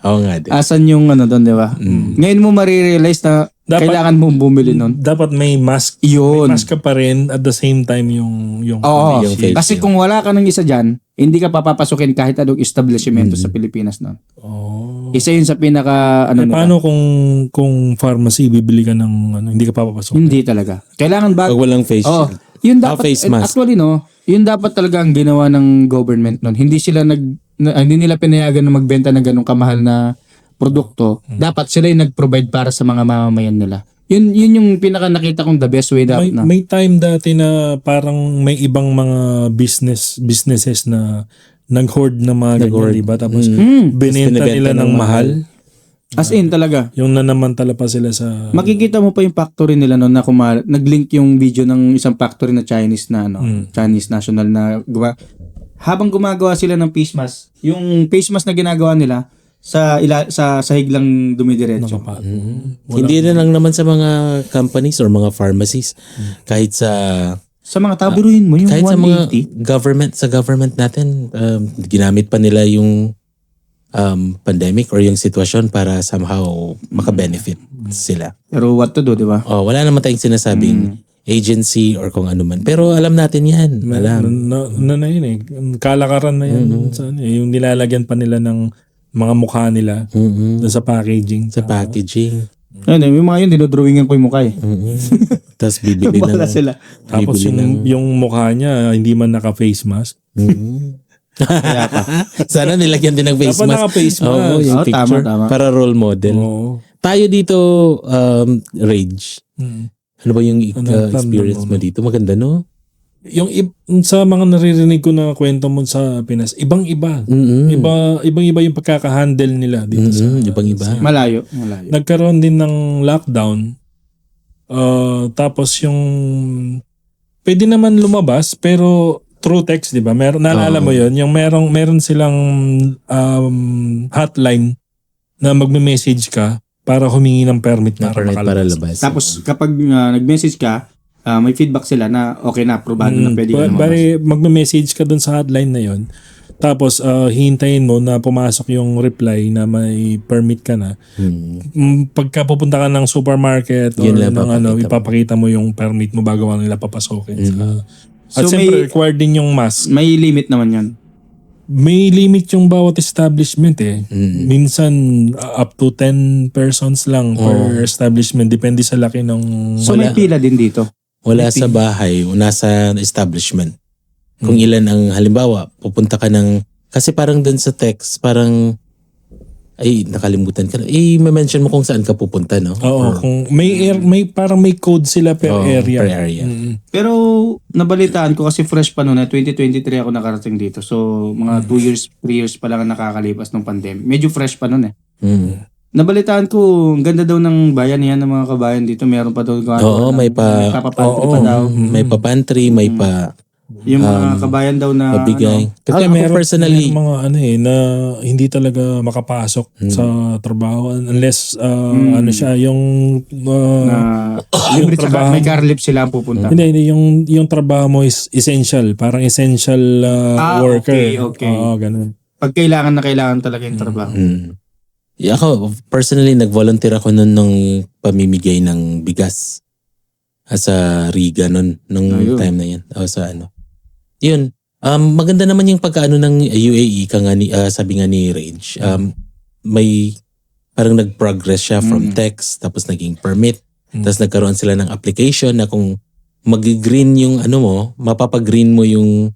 Oo nga din. Asan yung doon, di ba? Ngayon mo marirealize na kailangan mong bumili nun. Dapat may mask. Yun. May mask ka pa rin at the same time yung Oo. yung face Kasi kung wala ka ng isa dyan, hindi ka papapasukin kahit anong establishmento sa Pilipinas nun. Isa yun sa pinaka paano kung pharmacy bibili ka ng hindi ka papapasok? Hindi talaga. Kailangan Pag walang face shield. Yun dapat face mask. actually yun dapat talaga ang ginawa ng government nun. Hindi nila pinayagan na magbenta ng ganung kamahal na produkto. Dapat sila yung nag-provide para sa mga mamamayan nila. Yun yung pinaka nakita kong the best way dapat May time dati na parang may ibang mga businesses na nag-hoard na mga ganyan, diba? Tapos binenta nila ng mahal. As in talaga. Yung nanamantala pa sila sa... Makikita mo pa yung factory nila noon na nag-link yung video ng isang factory na Chinese na Chinese national na habang gumagawa sila ng face mask, yung face mask na ginagawa nila sa sahig lang dumidiretso. Hindi na lang naman sa mga companies or mga pharmacies. Kahit sa mga tabiruin mo yung kahit 180. sa government natin, ginamit pa nila yung pandemic or yung sitwasyon para somehow maka-benefit sila. Pero what to do, di ba? Wala naman tayong sinasabing agency or kung ano man. Pero alam natin yan. Alam. Na yun eh. Kalakaran na yan. Yung nilalagyan pa nila ng mga mukha nila sa packaging. Sa packaging. Ayun, yung mga yun, dinodrawingan ko yung mukha eh. Tapos bibili Wala ng... sila. Tapos yung mukha niya, hindi man naka-face mask. Kaya pa. Sana nilagyan din ng face Dapat mask. naka-face mask. Oo, yung Oo, picture. tama. Para role model. Oo. Tayo dito, Rage. Ano ba yung experience mo dito? Maganda, no? Sa mga naririnig ko na kwento mo sa Pinas, ibang-iba. Ibang-iba yung pagkaka-handle nila dito sa Ibang-iba. Malayo. Nagkaroon din ng lockdown. Tapos yung pwede naman lumabas pero through text, 'di ba? Naalala mo 'yon, yung meron silang hotline na magme-message ka para humingi ng permit Para labas. Tapos kapag nag-message ka, may feedback sila na okay na, aprobado na, pwede ka lumabas. Bari magme-message ka dun sa hotline na 'yon. Tapos hihintayin mo na pumasok yung reply na may permit ka na. Pagka pupunta ka ng supermarket or Yun lang ng ipapakita mo yung permit mo bago nila papasokin. At siyempre required din yung mask. May limit naman yan. May limit yung bawat establishment eh. Minsan up to 10 persons lang per establishment. Depende sa laki ng... So may pila din dito. Wala sa bahay, nasa establishment. Kung ilan ang halimbawa, pupunta ka ng... Kasi parang dun sa text, parang... Ay, nakalimutan ka na. May mention mo kung saan ka pupunta, no? Oo. Kung parang may code sila per area. Per area. Pero nabalitaan ko kasi fresh pa noon na 2023 ako nakarating dito. So mga 2 years, 3 years pa lang ang nakakalipas ng pandemic. Medyo fresh pa noon eh. Nabalitaan ko, ang ganda daw ng bayan niyan ng mga kabayan dito. Meron pa daw. Oo, may pa... Papapantry pa daw. May pa pantry, may pa... Yung mga kabayan daw na... Mabigay. Kasi Ako personally... mga na hindi talaga makapasok sa trabaho unless siya yung libre tsaka may car lift sila ang pupunta. Hindi yung trabaho mo is essential, parang essential worker. Okay. Oo, ganun. Pag kailangan na kailangan talaga yung trabaho. Ako, personally, nag-volunteer ako nun nung pamimigay ng bigas. Sa Riga nun, nung time na yan. O sa ano. Yun. Maganda naman yung pagkaano ng UAE, sabi nga ni Rage. May parang nag-progress siya from text, tapos naging permit. Tapos nagkaroon sila ng application na kung mag-green yung ano mo, mapapag-green mo yung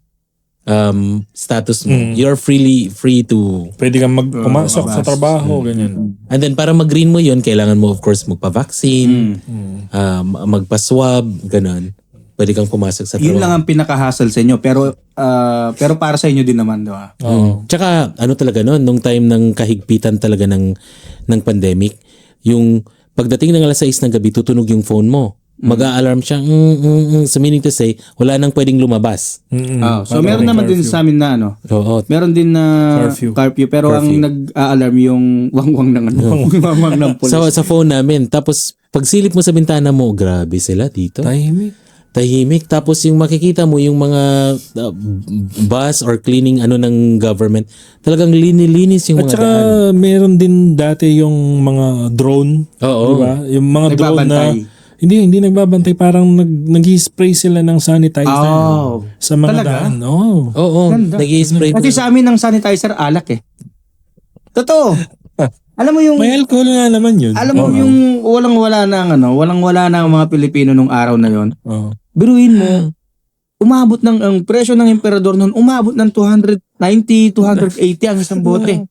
status mo. You're free to... Pwede kang pumasok sa trabaho, ganyan. And then para mag-green mo yun, kailangan mo of course magpa-vaccine, magpa-swab, ganun. Pwede kang pumasok sa trabaho. Yun lang ang pinaka-hassle sa inyo. Pero para sa inyo din naman, di ba? Tsaka ano talaga noon, nung time ng kahigpitan talaga ng pandemic, yung pagdating ng alas 6 ng gabi, tutunog yung phone mo. Mag-a-alarm siya. So meaning to say, wala nang pwedeng lumabas. So meron naman din sa amin na ano. Oo. Meron din na curfew. Pero ang nag-a-alarm yung wangwang ng ano. Wangwang ng pulis. Sa phone namin. Tapos pag silip mo sa bintana mo, grabe sila dito. Tahimik. Tapos yung makikita mo yung mga bus or cleaning ng government, talagang linis yung mga At saka daan. meron din dati yung mga drone. Oo. Diba? Yung mga drone na... Hindi nagbabantay. Parang nag-spray sila ng sanitizer sa mga daan. Oo. Nag-spray. Kasi sa amin ng sanitizer, alak eh. Totoo. Alam mo yung... May alcohol nga naman yun. Alam mo yung walang-wala na ang mga Pilipino nung araw na yon. Biruin mo, umabot ang presyo ng emperador noon, umabot ng 290, 280 ang isang bote.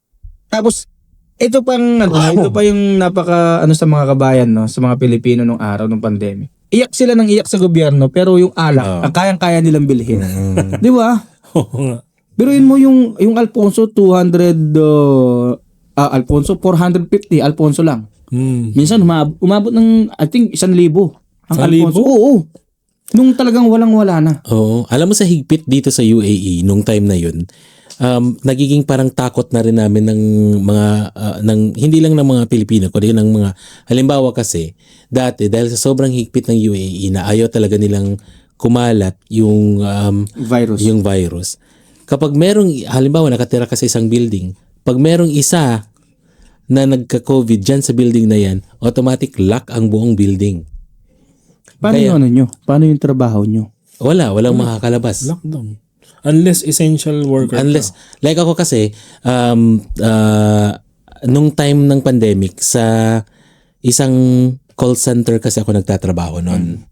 Tapos, ito pa yung napaka sa mga kabayan, no, sa mga Pilipino nung araw ng pandemic. Iyak sila ng iyak sa gobyerno, pero yung alak, ang kayang-kaya nilang bilhin. Di ba? Biruin mo yung Alfonso 450, Alfonso lang. Minsan umabot ng I think 1,000 ang Alfonso. Oo. Nung talagang walang-wala na. Oo. Alam mo sa higpit dito sa UAE nung time na yun, nagiging parang takot na rin namin ng mga hindi lang ng mga Pilipino kundi ng mga halimbawa kasi dati dahil sa sobrang higpit ng UAE na ayaw talaga nilang kumalat yung virus. Kapag merong halimbawa nakatira ka sa isang building, pag merong isa na nagka-COVID dyan sa building na yan, automatic lock ang buong building. Paano Paano yung trabaho nyo? Walang makakalabas. Lockdown. Unless essential worker. Like ako kasi, nung time ng pandemic, sa isang call center kasi ako nagtatrabaho noon.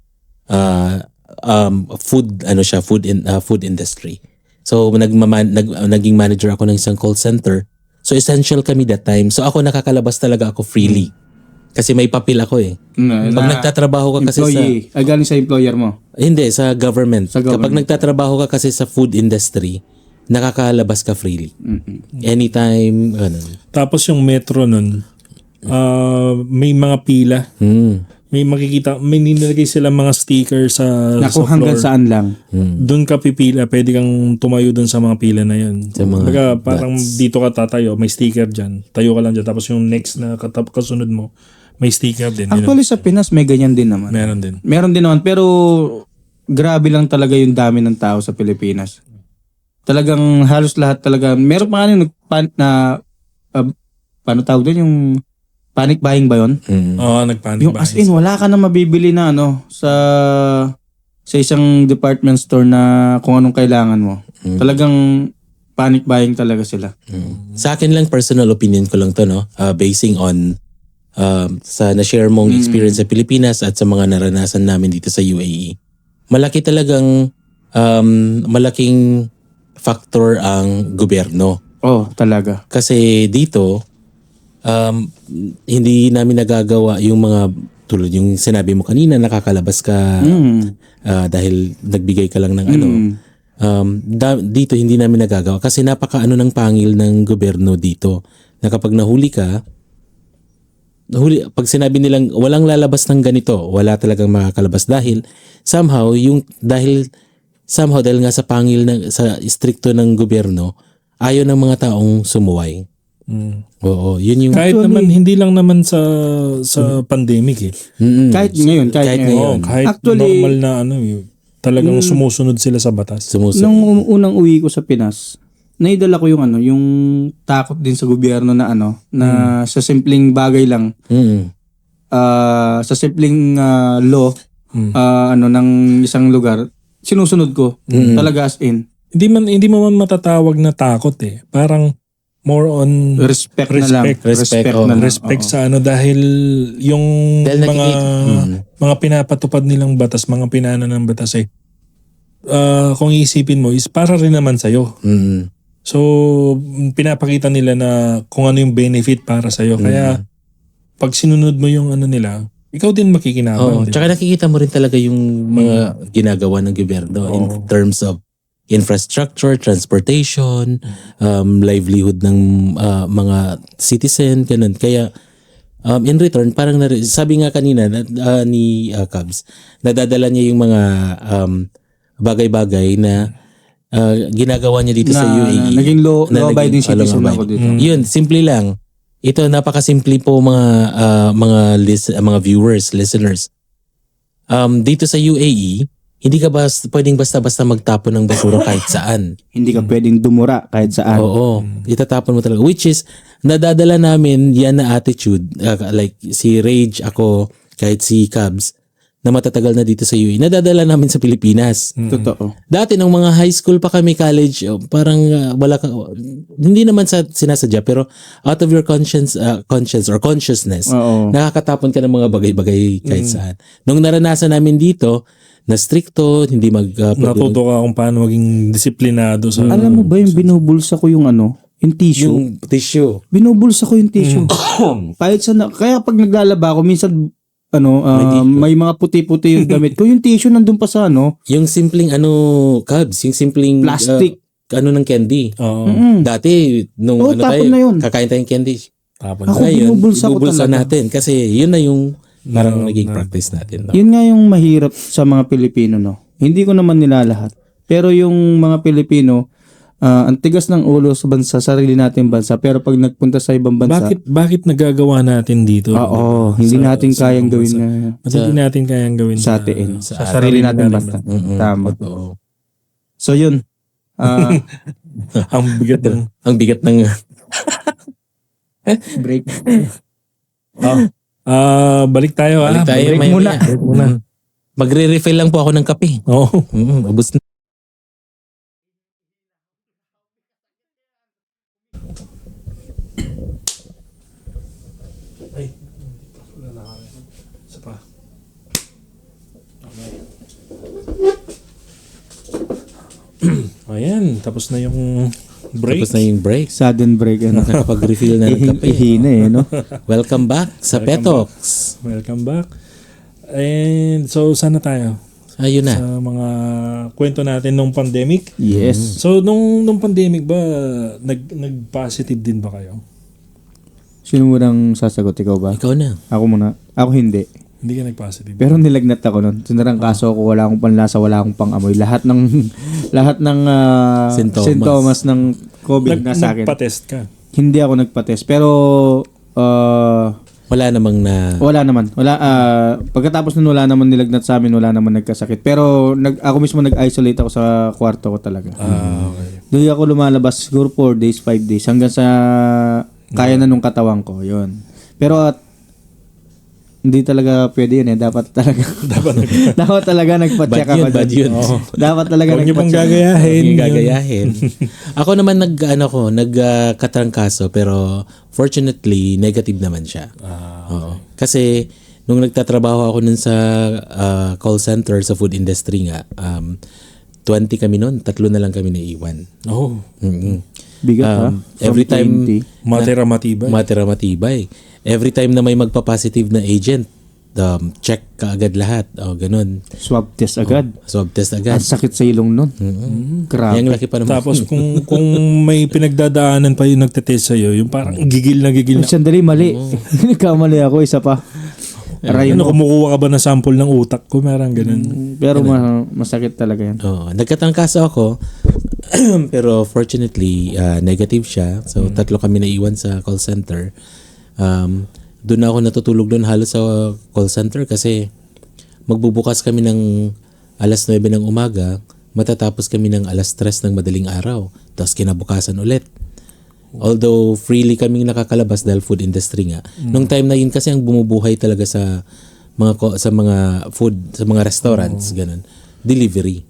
food industry. So naging manager ako ng isang call center. So essential kami that time. So ako nakakalabas talaga ako freely. Kasi may papel ako eh. Pag nagtatrabaho ka kasi employee, galing sa employer mo. Hindi, sa government. Sa government. Kapag nagtatrabaho ka kasi sa food industry, nakakalabas ka freely. Anytime, ganun. Tapos yung metro nun, may mga pila. May makikita, may nilagay sila mga sticker sa Naku, sa hanggang floor. saan lang. Doon ka pipila, pwede kang tumayo doon sa mga pila na yun. Baga, parang dito ka tatayo, may sticker dyan. Tayo ka lang dyan. Tapos yung next na kasunod mo, may sticker din. Actually sa Pinas may ganyan din naman. Meron din. Meron din naman pero grabe lang talaga yung dami ng tao sa Pilipinas. Talagang halos lahat talaga. Meron pa nga paano tawag doon yung panic buying ba yun? Oo, nagpanic Yung as in wala ka na mabibili na sa isang department store na kung anong kailangan mo. Talagang panic buying talaga sila. Sa akin lang, personal opinion ko lang to, no? Basing on sa na-share mong experience sa Pilipinas at sa mga naranasan namin dito sa UAE. Malaki talagang malaking factor ang gobyerno. Oh, talaga. Kasi dito, hindi namin nagagawa yung mga tulad yung sinabi mo kanina, nakakalabas ka dahil nagbigay ka lang ng ano. Dito hindi namin nagagawa kasi napakaano ng pangil ng gobyerno dito na kapag nahuli ka, pag sinabi nilang walang lalabas ng ganito, wala talagang makakalabas dahil dahil nga sa pangil sa strikto ng gobyerno, ayaw ng mga taong sumuway. Oo, yun yung kahit naman hindi lang naman sa pandemic eh. Kahit ngayon. Kahit Actually, normal na talagang sumusunod sila sa batas. Nung unang uwi ko sa Pinas, naidala ko yung takot din sa gobyerno na na sa simpleng bagay lang, sa simpleng law, ng isang lugar, sinusunod ko. Talaga as in. Hindi mo man matatawag na takot eh. Parang more on Respect na lang. Respect sa dahil yung mga pinapatupad nilang batas, mga pinana ng batas kung iisipin mo is para rin naman sa'yo. So, pinapakita nila na kung ano yung benefit para sa'yo. Kaya, pag sinunod mo yung nila, ikaw din makikinabang. Tsaka nakikita mo rin talaga yung mga ginagawa ng gobyerno in terms of infrastructure, transportation, livelihood ng mga citizen, ganun. Kaya, in return, parang sabi nga kanina ni Cubs, nadadala niya yung mga bagay-bagay na ginagawa niya dito sa UAE. Naging law-abiding citizen ako dito. Yun, simple lang. Ito, napakasimple po mga viewers, listeners. Dito sa UAE, hindi ka pwedeng basta-basta magtapon ng basura kahit saan. Hindi ka pwedeng dumura kahit saan. Oo, itatapon mo talaga. Which is, nadadala namin yan na attitude, like si Rage, ako, kahit si Cubs, na matatagal na dito sa UAE, nadadala namin sa Pilipinas. Totoo. Dati nung mga high school pa kami, college, parang wala ka, hindi naman sinasadya, pero out of your conscience or consciousness, nakakatapon ka ng mga bagay-bagay kahit saan. Nung naranasan namin dito, na stricto, hindi natuto ka kung paano maging disiplinado sa... Alam mo ba yung binubulsa ko yung tissue? Yung tissue. Binubulsa ko yung tissue. Kaya pag naglalaba ako, minsan may mga puti-puti yung damit ko. Yung tissue nandun pa sa Yung simpleng Cubs, yung simpleng plastic. Ng candy. Dati, nung tapon na yun. kakain tayong candy. Tapon. Ako binubulsa ko ibubulsa talaga. natin kasi yun na yung parang naging practice natin. No? Yun nga yung mahirap sa mga Pilipino, Hindi ko naman nilalahat. Pero yung mga Pilipino, ang tigas ng ulo sa bansa, sarili natin bansa. Pero pag nagpunta sa ibang bansa... Bakit nagagawa natin dito? Hindi natin kayang gawin na... Hindi natin kayang gawin sa atin. Sa sarili natin bansa. Tama. So yun. Ang bigat ng... break. Balik tayo. Break muna. Magre-refill lang po ako ng kape. Ubus na. Ayan, tapos na yung break. Tapos na yung break. Sudden break. Ano? Nakakapag-refill na ng kape. Ihina no? Welcome back sa Petox. Welcome back. And so, sana tayo? Ayun na. Sa mga kwento natin nung pandemic. Yes. So, nung pandemic ba, nag-positive din ba kayo? Sino mo nang sasagot? Ikaw ba? Ikaw na. Ako muna. Ako hindi. Hindi ka nag-positive. Pero nilagnat ako nun. Sinarang kaso ako, wala akong panlasa, wala akong pang-amoy. Lahat ng sintomas ng COVID na sa akin. Nagpa-test ka? Hindi ako nagpa-test. Pero Wala namang na... wala naman. Pagkatapos nun, wala naman nilagnat sa amin, wala naman nagkasakit. Pero ako mismo nag-isolate ako sa kwarto ko talaga. Okay. Doon ako lumalabas siguro 4 days, 5 days hanggang sa kaya na nung katawan ko. Yun. Pero hindi talaga pwede yun eh. Dapat talaga nagpa-check ako. Bad yun. Dapat talaga Huwag niyo pang nagpa-check. gagayahin. Hindi gagayahin. Ako naman nagkatrangkaso pero fortunately negative naman siya. Oo. Kasi nung nagtatrabaho ako nun sa call center sa food industry nga, 20 kami nun, 3 na lang kami naiwan. Oh. Bigat ha? Every From time 20. Matira matibay. Every time na may magpa-positive na agent, check ka agad lahat. O, ganun. Swab test agad. Swab test agad. Ang sakit sa ilong nun. Grabe. Yung laki pa naman. Tapos kung may pinagdadaanan pa yung nagtetest sa'yo, yung parang gigil na. Sandali, mali. Nagkamali ako, isa pa. Aray Ano, mo. kumukuha ka ba ng sample ng utak ko? Merang ganun. Pero masakit talaga yan. Oo, nagkatangkaso ako. Pero fortunately, negative siya. So, 3 kami naiwan sa call center. Doon ako natutulog doon halos sa call center kasi magbubukas kami ng alas 9 ng umaga, matatapos kami ng alas 3 ng madaling araw. Tapos kinabukasan ulit. Although freely kaming nakakalabas dahil food industry nga. Nung time na yun kasi ang bumubuhay talaga sa mga food, sa mga restaurants, ganun. Delivery.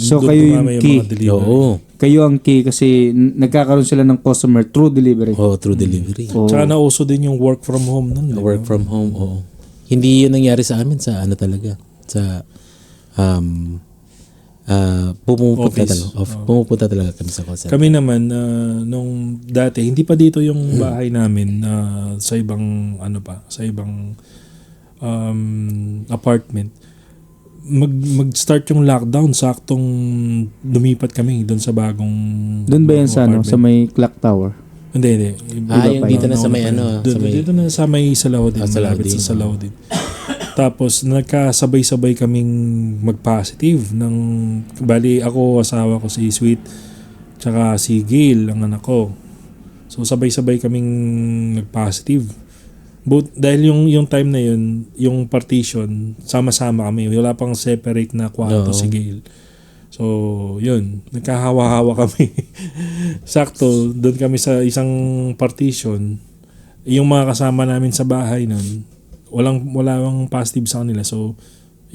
So Doon kayo dumami yung key. mga delivery. Oo. Kayo ang key kasi nagkakaroon sila ng customer through delivery. Oh, through delivery. Oo. Tsaka nauso din yung work from home nun. di ba? Work from home, oo. Hindi yun nangyari sa amin sa ano talaga. Sa pumupunta talaga kami sa call center. Kami naman, nung dati, hindi pa dito yung bahay namin sa ibang, sa ibang apartment. Mag-start yung lockdown, saktong lumipat kami doon sa bagong Doon ba yan sa ano? apartment. Sa may clock tower? Hindi. Yung dito na sa may ano. Doon, Sa may, dito na sa may Salaudin, Ah, malapit Salaudin. sa Salaudin. Tapos nagkasabay-sabay kaming mag-positive bali ako, asawa ko si Sweet, tsaka si Gail, ang anak ko. So sabay-sabay kaming nag-positive. Dahil yung time na yun, yung partition, sama-sama kami. Wala pang separate na kwarto si Gail. So, yun. Nagkahawa-hawa kami. Sakto, doon kami sa isang partition. Yung mga kasama namin sa bahay nun, walang positive sa kanila. So,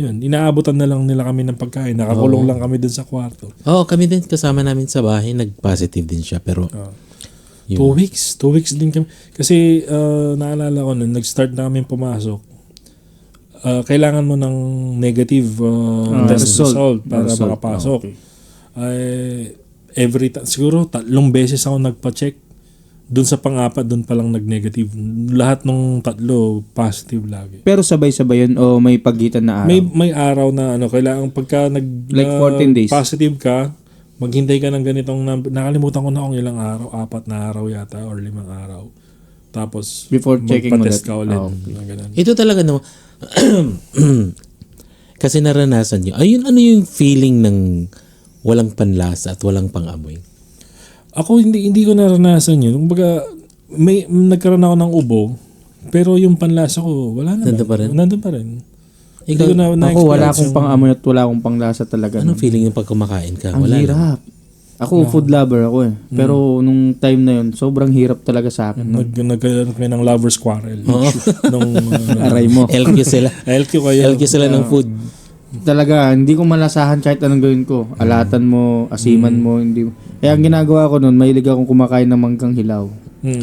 yun. Inaabutan na lang nila kami ng pagkain. Nakakulong lang kami doon sa kwarto. kami din kasama namin sa bahay, nag-positive din siya. Pero, 2 weeks. 2 weeks din kami. Kasi, naalala ko nun, nag-start na kami pumasok. Kailangan mo ng negative test result para makapasok. Siguro 3 beses ako nagpa-check. Doon sa pang-apat, doon pa lang nag-negative. Lahat ng 3 positive lagi. Pero sabay-sabay yun o may pagitan na araw? May araw na kailangan pagka Like 14 days. positive ka, maghintay ka ng ganitong nakalimutan ko na kung ilang araw, 4 na araw yata or 5 araw. Tapos Before checking mo magpa-test that. ka ulit. Okay. Ganun. ito talaga no. Kasi naranasan nyo. Ano yung feeling ng walang panlasa at walang pangamoy? Ako hindi ko naranasan yun. Kumbaga nagkaroon ako ng ubo, pero yung panlasa ko wala na. Nandun pa rin. Ikaw, Ako wala akong pang-amoy at wala akong panglasa talaga. anong feeling yung pag kumakain ka? Ang Wala hirap. Ako, food lover ako eh. Pero nung time na yun, sobrang hirap talaga sa akin. Nagkaroon kami ng lovers quarrel. Nung Aray mo. LQ sila. LQ kayo. LQ sila ng food. Talaga, hindi ko malasahan kahit anong gawin ko. Alatan mo, asiman mo, hindi. Kaya ang ginagawa ko nun, mahilig akong kumakain ng manggang hilaw. Yung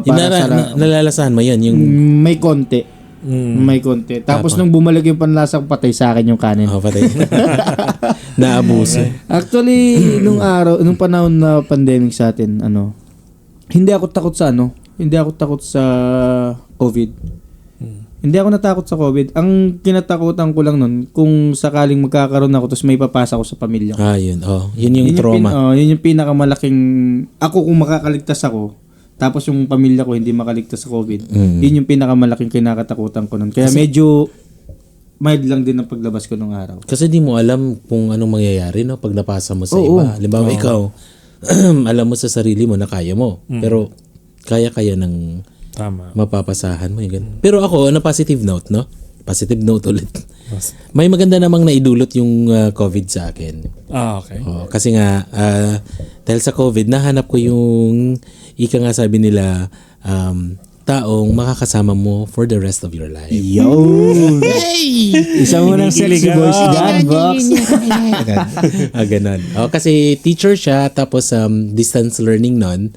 para nalalasahan mo yan. Yung, May konti. May konti. Tapos nung bumalik yung panlasa ko, patay sa akin yung kanin. Oh, patay. Naabuso. Actually, nung panahon na pandemic sa atin, hindi ako takot sa COVID. Hindi ako natakot sa COVID. Ang kinatakutan ko lang nun, kung sakaling magkakaroon ako tapos may papasa ko sa pamilya ko. Yun. Yun yung trauma. Yun yung pinakamalaking, ako kung makakaligtas ako, tapos yung pamilya ko hindi makaligtas sa COVID, yun yung pinakamalaking kinakatakutan ko nun. Kaya medyo mild lang din ang paglabas ko nung araw. Kasi di mo alam kung anong mangyayari no pag napasa mo sa iba. Halimbawa ikaw, alam mo sa sarili mo na kaya mo. Pero kaya-kaya ng mapapasahan mo. Yung ganun. Pero ako, on a positive note, no? Positive note ulit. May maganda namang naidulot yung COVID sa akin. Okay. Kasi nga, dahil sa COVID, nahanap ko yung, ika nga sabi nila, taong makakasama mo for the rest of your life. Yo! Isa mo ng sexy voice dyan, Box. Ganon. Kasi teacher siya, tapos distance learning nun.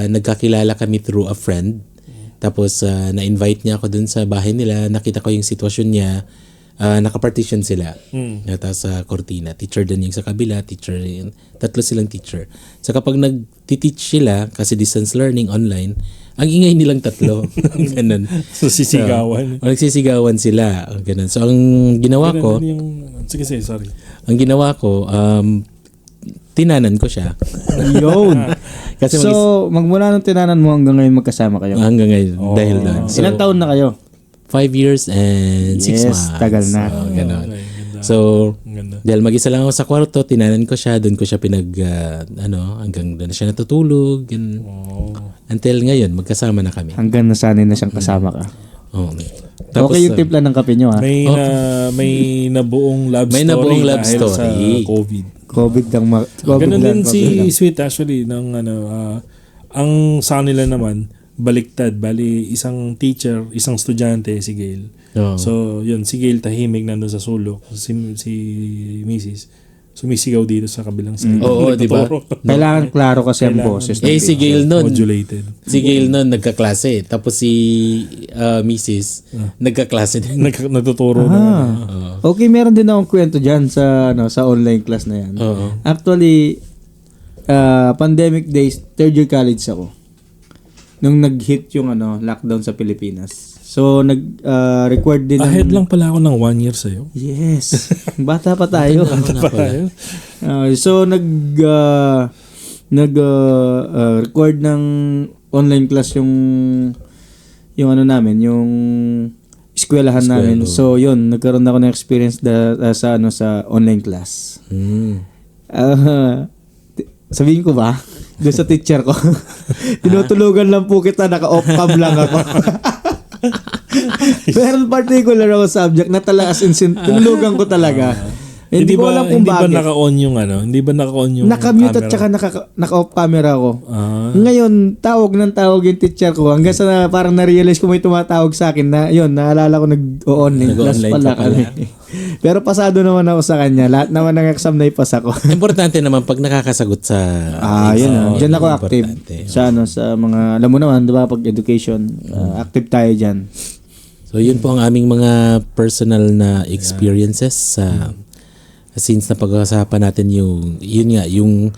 Nagkakilala kami through a friend. Tapos na-invite niya ako dun sa bahay nila. Nakita ko yung sitwasyon niya. Nakapartition sila. Tapos sa cortina. Teacher din yung sa kabila. Teacher. Tatlo silang teacher. So kapag nag-teach sila, kasi distance learning online, ang ingay nilang tatlo. Ganun. So sisigawan. Nagsisigawan sila. Ganun. So ang ginawa ko, sige, sorry. ang ginawa ko, tinanan ko siya. Yun. Kasi magmula nung tinanan mo hanggang ngayon magkasama kayo? Hanggang ngayon. Dahil doon. So, ilang taon na kayo? 5 years and 6 months. Tagal na. Ganon. So, dahil mag-isa lang ako sa kwarto, tinanan ko siya, doon ko siya hanggang doon na siya natutulog. Until ngayon, magkasama na kami. Hanggang nasanay na siyang kasama ka. Tapos, okay yung timpla ng kape nyo, ha? May nabuong love may story nabuong love dahil story. sa COVID. COVID Ganun lang. din si Sweet actually ng ang sa nila naman baliktad. Bali isang teacher, isang estudyante si Gail. So yun, si Gail tahimik nandun sa sulok. Si Mrs. sumisigaw dito sa kabilang side. Oo, di ba? Kailangan klaro kasi ang boses. Si Gail nun. Modulated. Si Gail nun nagkaklase. Tapos si Mrs. Nagkaklase din. Nagtuturo na. Okay, meron din akong kwento dyan sa online class na yan. Actually, pandemic days, third year college ako. Nung nag-hit yung lockdown sa Pilipinas. So, nag-record din. Ahead lang pala ako ng 1 year sa'yo. Yes. Bata pa tayo. So, nag-record ng online class yung namin, yung eskwelahan namin. So, yun, nagkaroon ako ng experience sa online class. Sabihin ko ba? Doon sa teacher ko. Tinutulugan lang po kita, naka-off cam lang ako. Pero particular ako subject na talaga tinulugan ko talaga. Hindi ko alam kung bakit. Hindi ba naka-on yung naka-mute at saka naka-off camera ko. Ngayon, tawag yung teacher ko hanggang sa parang na-realize ko may tumatawag sa akin na yun, naalala ko nag-online class pala kami. Pero pasado naman ako sa kanya. Lahat naman ng exam na ipas ako. Importante naman pag nakakasagot sa yun. Diyan ako active. Sa mga, alam mo naman, di ba, pag education, active tayo dyan. So yun po ang aming mga personal na experiences since napag-usapan natin yung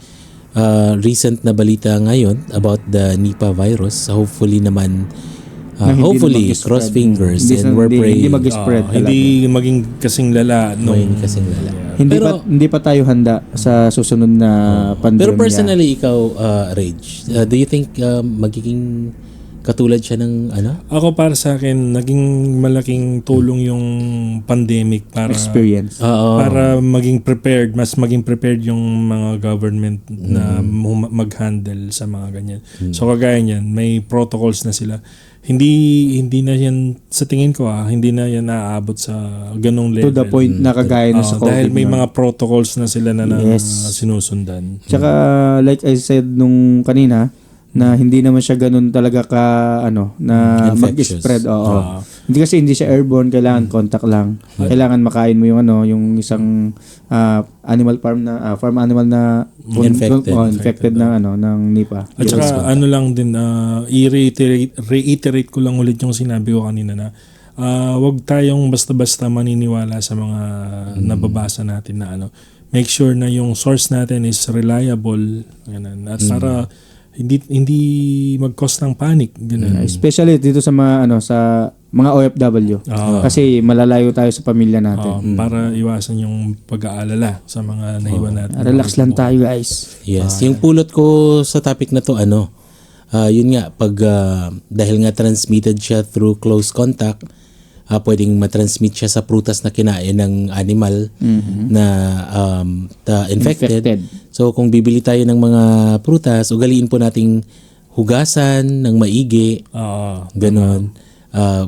recent na balita ngayon about the Nipah virus. Hopefully naman cross fingers and we're praying hindi mag-spread hindi maging kasing lala hindi pa tayo handa sa susunod na pandemya. Pero personally ikaw Rage, do you think magiging katulad siya ng Ako para sa akin naging malaking tulong yung pandemic para experience. Para maging prepared yung mga government na mag-handle sa mga ganyan. So kagaya niyan, may protocols na sila. Hindi na yan sa tingin ko hindi na yan naaabot sa ganung level. To the point na kagaya na sa COVID. Dahil may mga protocols na sila na sinusundan. Tsaka like I said nung kanina, na hindi naman siya ganun talaga na mag-spread. Hindi siya airborne, kailangan contact lang. Kailangan makain mo yung yung isang animal farm na farm animal na infected ng ng Nipah. At saka lang din, i-reiterate ko lang ulit yung sinabi ko kanina na wag tayong basta-basta maniniwala sa mga nababasa natin na make sure na yung source natin is reliable, ganun. At para hindi mag-cause ng panic, ganun. Especially dito sa mga sa mga OFW. Kasi malalayo tayo sa pamilya natin. Para iwasan yung pag-aalala sa mga naiwan natin. Relax lang tayo, guys. Yes, yung pulot ko sa topic na to yun nga pag dahil nga transmitted siya through close contact, pwedeng matransmit siya sa prutas na kinain ng animal na infected. So kung bibili tayo ng mga prutas, ugaliin po nating hugasan ng maigi. Ganon.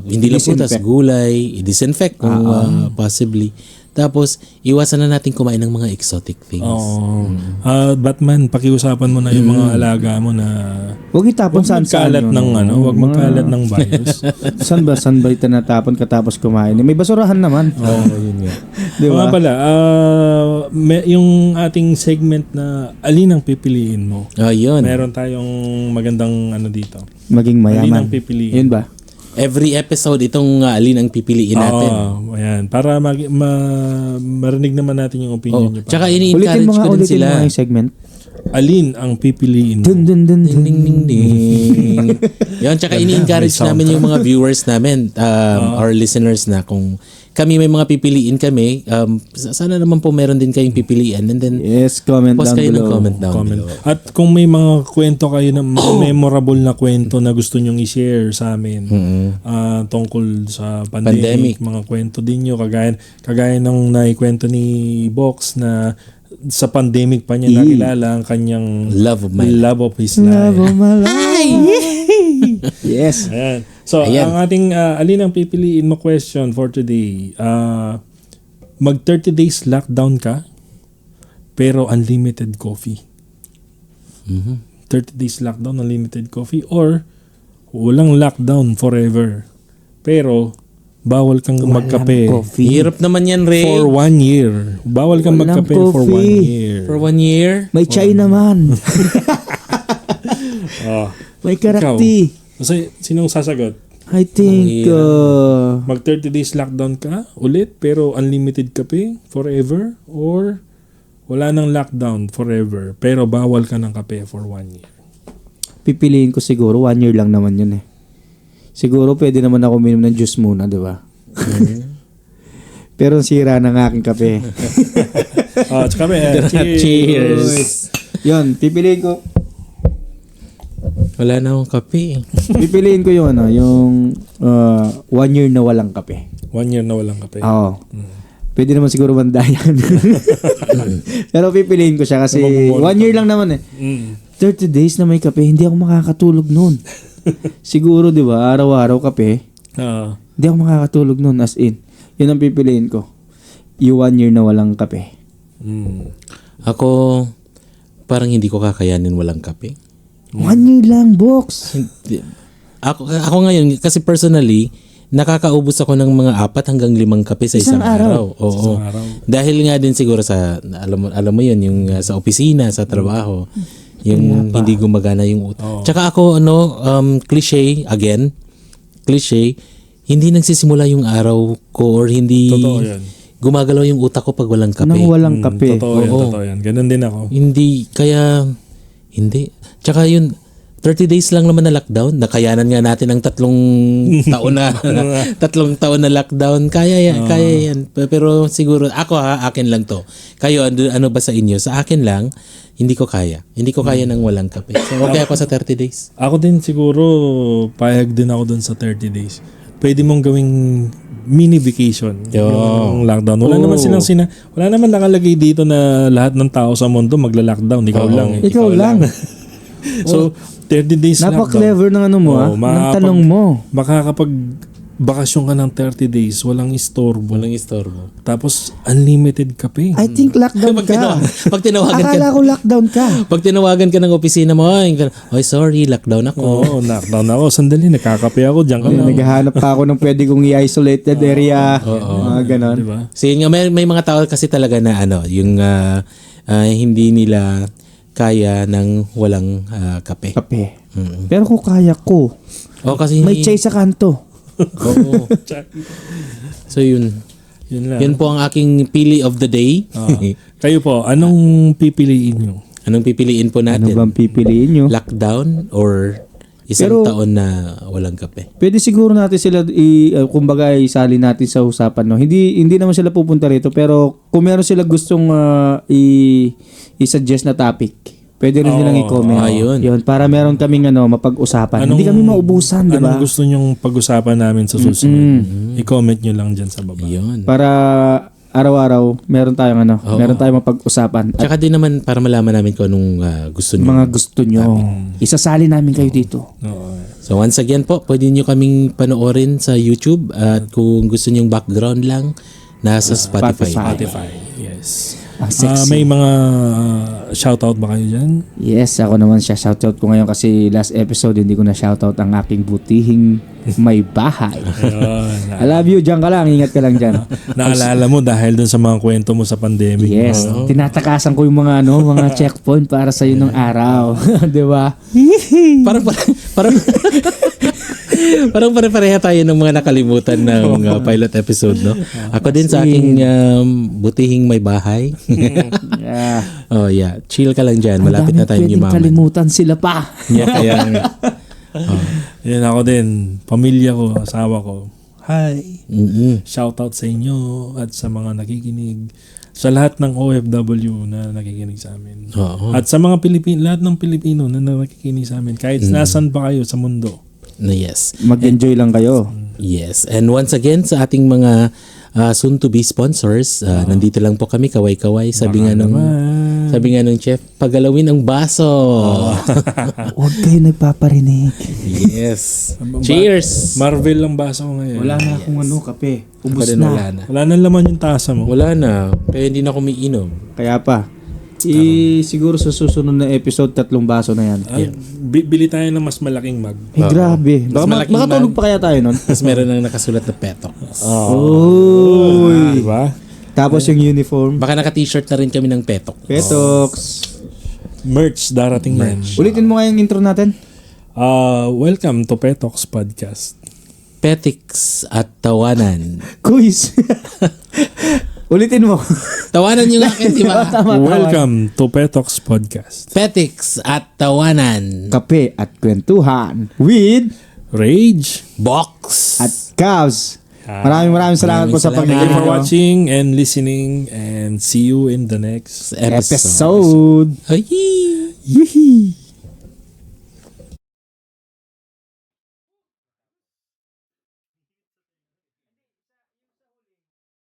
Hindi lang prutas, gulay, i-disinfect kung possibly. Tapos, iwasan na natin kumain ng mga exotic things. Batman, pakiusapan mo na yung mga alaga mo na huwag itapon saan huwag magkalat ng virus. Saan ba itinatapon katapos kumain? May basurahan naman. Yun nga. Diba? Pala, yung ating segment na alin ang pipiliin mo? Yun. Meron tayong magandang dito. Maging mayaman. Alin ang pipiliin? Yun ba? Every episode, itong alin ang pipiliin natin. Ayan. Para marinig naman natin yung opinion nyo. Tsaka ini-encourage ko din sila. Ulitin mo yung segment. Alin ang pipiliin mo? Dun, dun, dun, dun. Ding, ding, ding. Yun, tsaka ini-encourage namin yung mga viewers namin, our listeners na kung kami may mga pipiliin kami, sana naman po meron din kayong pipilian, and then comment post down kayo below. ng comment down below. At kung may mga kwento kayo na memorable na kwento na gusto nyong i-share sa amin tungkol sa pandemic, mga kwento din nyo, kagaya ng naikwento ni Box na sa pandemic pa niya nakilala ang kanyang love of his life. Love of my life. Yes. Ayan. So, ang ating alin ang pipiliin mo question for today? Mag 30 days lockdown ka pero unlimited coffee. 30 days lockdown, unlimited coffee, or walang lockdown forever pero bawal kang magkape. Hirap naman yan, Ray. For 1 year. Bawal kang magkape for 1 year. For 1 year? May chai naman. May karakti. Kasi sinong sasagot? I think Mag 30 days lockdown ka ulit pero unlimited kape forever, or wala nang lockdown forever pero bawal ka ng kape for 1 year? pipiliin ko siguro 1 year lang naman yun eh. Siguro pwede naman ako uminom ng juice muna, di ba? Pero sira ng aking kape. Kape. Cheers. Yun, pipiliin ko. Wala na akong kape. Pipiliin ko yung 1 year na walang kape. 1 year na walang kape. Oo. Pwede naman siguro bandayan. Pero pipiliin ko siya kasi 1 year lang naman eh. 30 days na may kape, hindi ako makakatulog noon. Siguro, di ba, araw-araw kape. Hindi ako makakatulog noon, as in. Yun ang pipiliin ko. Yung 1 year na walang kape. Ako, parang hindi ko kakayanin walang kape. 1 year lang, box. Ako ngayon, kasi personally, nakakaubos ako ng mga 4 hanggang 5 kape sa isang araw. Oo. Dahil nga din siguro sa, alam mo yun, yung sa opisina, sa trabaho, yung hindi gumagana yung utak. Tsaka ako, cliche, hindi nagsisimula yung araw ko or hindi gumagalaw yung utak ko pag walang kape. Nang walang kape. Totoo yan. Ganun din ako. Hindi. Tsaka yun, 30 days lang naman na lockdown. Nakayanan nga natin ang 3 taon na 3 taon na lockdown. Kaya yan. Pero siguro, akin lang to. Kayo, ano ba sa inyo? Sa akin lang, hindi ko kaya. Hindi ko kaya ng walang kape. So, okay ako sa 30 days. Ako din siguro, payag din ako dun sa 30 days. Pwede mong gawing mini vacation yung lockdown. Wala naman nakalagay dito na lahat ng tao sa mundo magla-lockdown. Ikaw lang. Ikaw lang. So, 30 days lockdown. Napaka-clever ng ng tanong mo. bakasyon ka ng 30 days, walang istorbo. Walang istorbo. Tapos, unlimited kape. I think lockdown ka. Pag tinawagan ka, Akala ko lockdown ka. pag tinawagan ka ng opisina mo, ay sorry, lockdown ako. Oo, knockdown ako. Sandali, nakakape ako. Diyan ka lang. Naghahanap pa ako ng pwede kong i-isolated area. Mga ganon. Diba? So yun nga, may mga tao kasi talaga na yung hindi nila kaya ng walang kape. Kape. Mm. Pero kung kaya ko, O kasi may chai sa kanto. Oo. So yun. Yun lang. Yun po ang aking pili of the day. Kayo po, anong pipiliin nyo? Anong pipiliin po Ano natin? bang pipiliin nyo? Lockdown or isang Pero- taon na walang kape? Pwede siguro natin sila kumbaga isali natin sa usapan, no. Hindi naman sila pupunta rito, pero kung meron sila gustong i-suggest na topic, pwede rin nilang i-comment. Ayun. Yun, para meron kaming mapag-usapan. Hindi kami maubusan, di ba? Anong gusto nyong pag-usapan namin sa susunod? I-comment nyo lang dyan sa baba. Yun. Para araw-araw meron tayong meron tayong mapag-usapan. At Tsaka din naman para malaman namin kung anong gusto niyo. mga gusto nyo. Isasali namin kayo dito. Oo. So once again po, pwede nyo kaming panoorin sa YouTube at kung gusto nyong background lang, nasa Spotify. Spotify. Yes. Ang sexy. May mga shoutout ba kayo dyan? Yes, ako naman siya. Shoutout ko ngayon kasi last episode hindi ko na shoutout ang aking butihing may bahay. Ayun. I love you. Diyan ka lang. Ingat ka lang dyan. Naalala mo dahil dun sa mga kwento mo sa pandemic. Yes. Tinatakasan ko yung mga mga checkpoint para sa iyo nung araw. 'Di ba? Parang parang pare-pareha tayo ng mga nakalimutan ng pilot episode, no? Ako din sa aking butihing may bahay. Yeah. Oh yeah, chill ka lang dyan. Malapit na tayong Pwedeng yumaman. kalimutan sila pa. Yeah, kaya nga. Yan ako din. Pamilya ko, asawa ko. Hi. Mm-mm. Shoutout sa inyo at sa mga nakikinig. Sa lahat ng OFW na nakikinig sa amin. Oo. At sa mga lahat ng Pilipino na nakikinig sa amin. Kahit nasan pa kayo sa mundo. Yes. Mag-enjoy lang kayo. Yes. And once again sa ating mga soon to be sponsors, nandito lang po kami kaway-kaway. Sabi nga ng chef, pagalawin ang baso. Huwag kayo nagpaparinig. Yes. Cheers. Marvel ang baso ko ngayon. Wala na akong kape. Ako Ubus din, na. wala na. Wala nang laman yung tasa mo. Wala na. Kaya hindi na ako umiinom. Kaya pa. Siguro sa susunod na episode 3 baso na yan. Bili tayo ng mas malaking mug. Grabe. Baka malaking makatulog pa kaya tayo nun. Tapos meron nang nakasulat na petok. Uy. Diba? Tapos yung uniform. Baka naka-t-shirt na rin kami ng petok. Petox. Merch, darating yan. Ulitin mo nga yung intro natin. Welcome to Petox Podcast. Petiks at tawanan. Quiz. Ulitin mo. Tawanan yung akin, di ba? Tama. Welcome to Petox Podcast. Petiks at tawanan. Kape at kwentuhan with Rage. Box. at Cavs. Maraming salamat po sa Maraming Thank pagkikinig you for nyo. watching and listening and see you in the next Episode. Ay. Yee.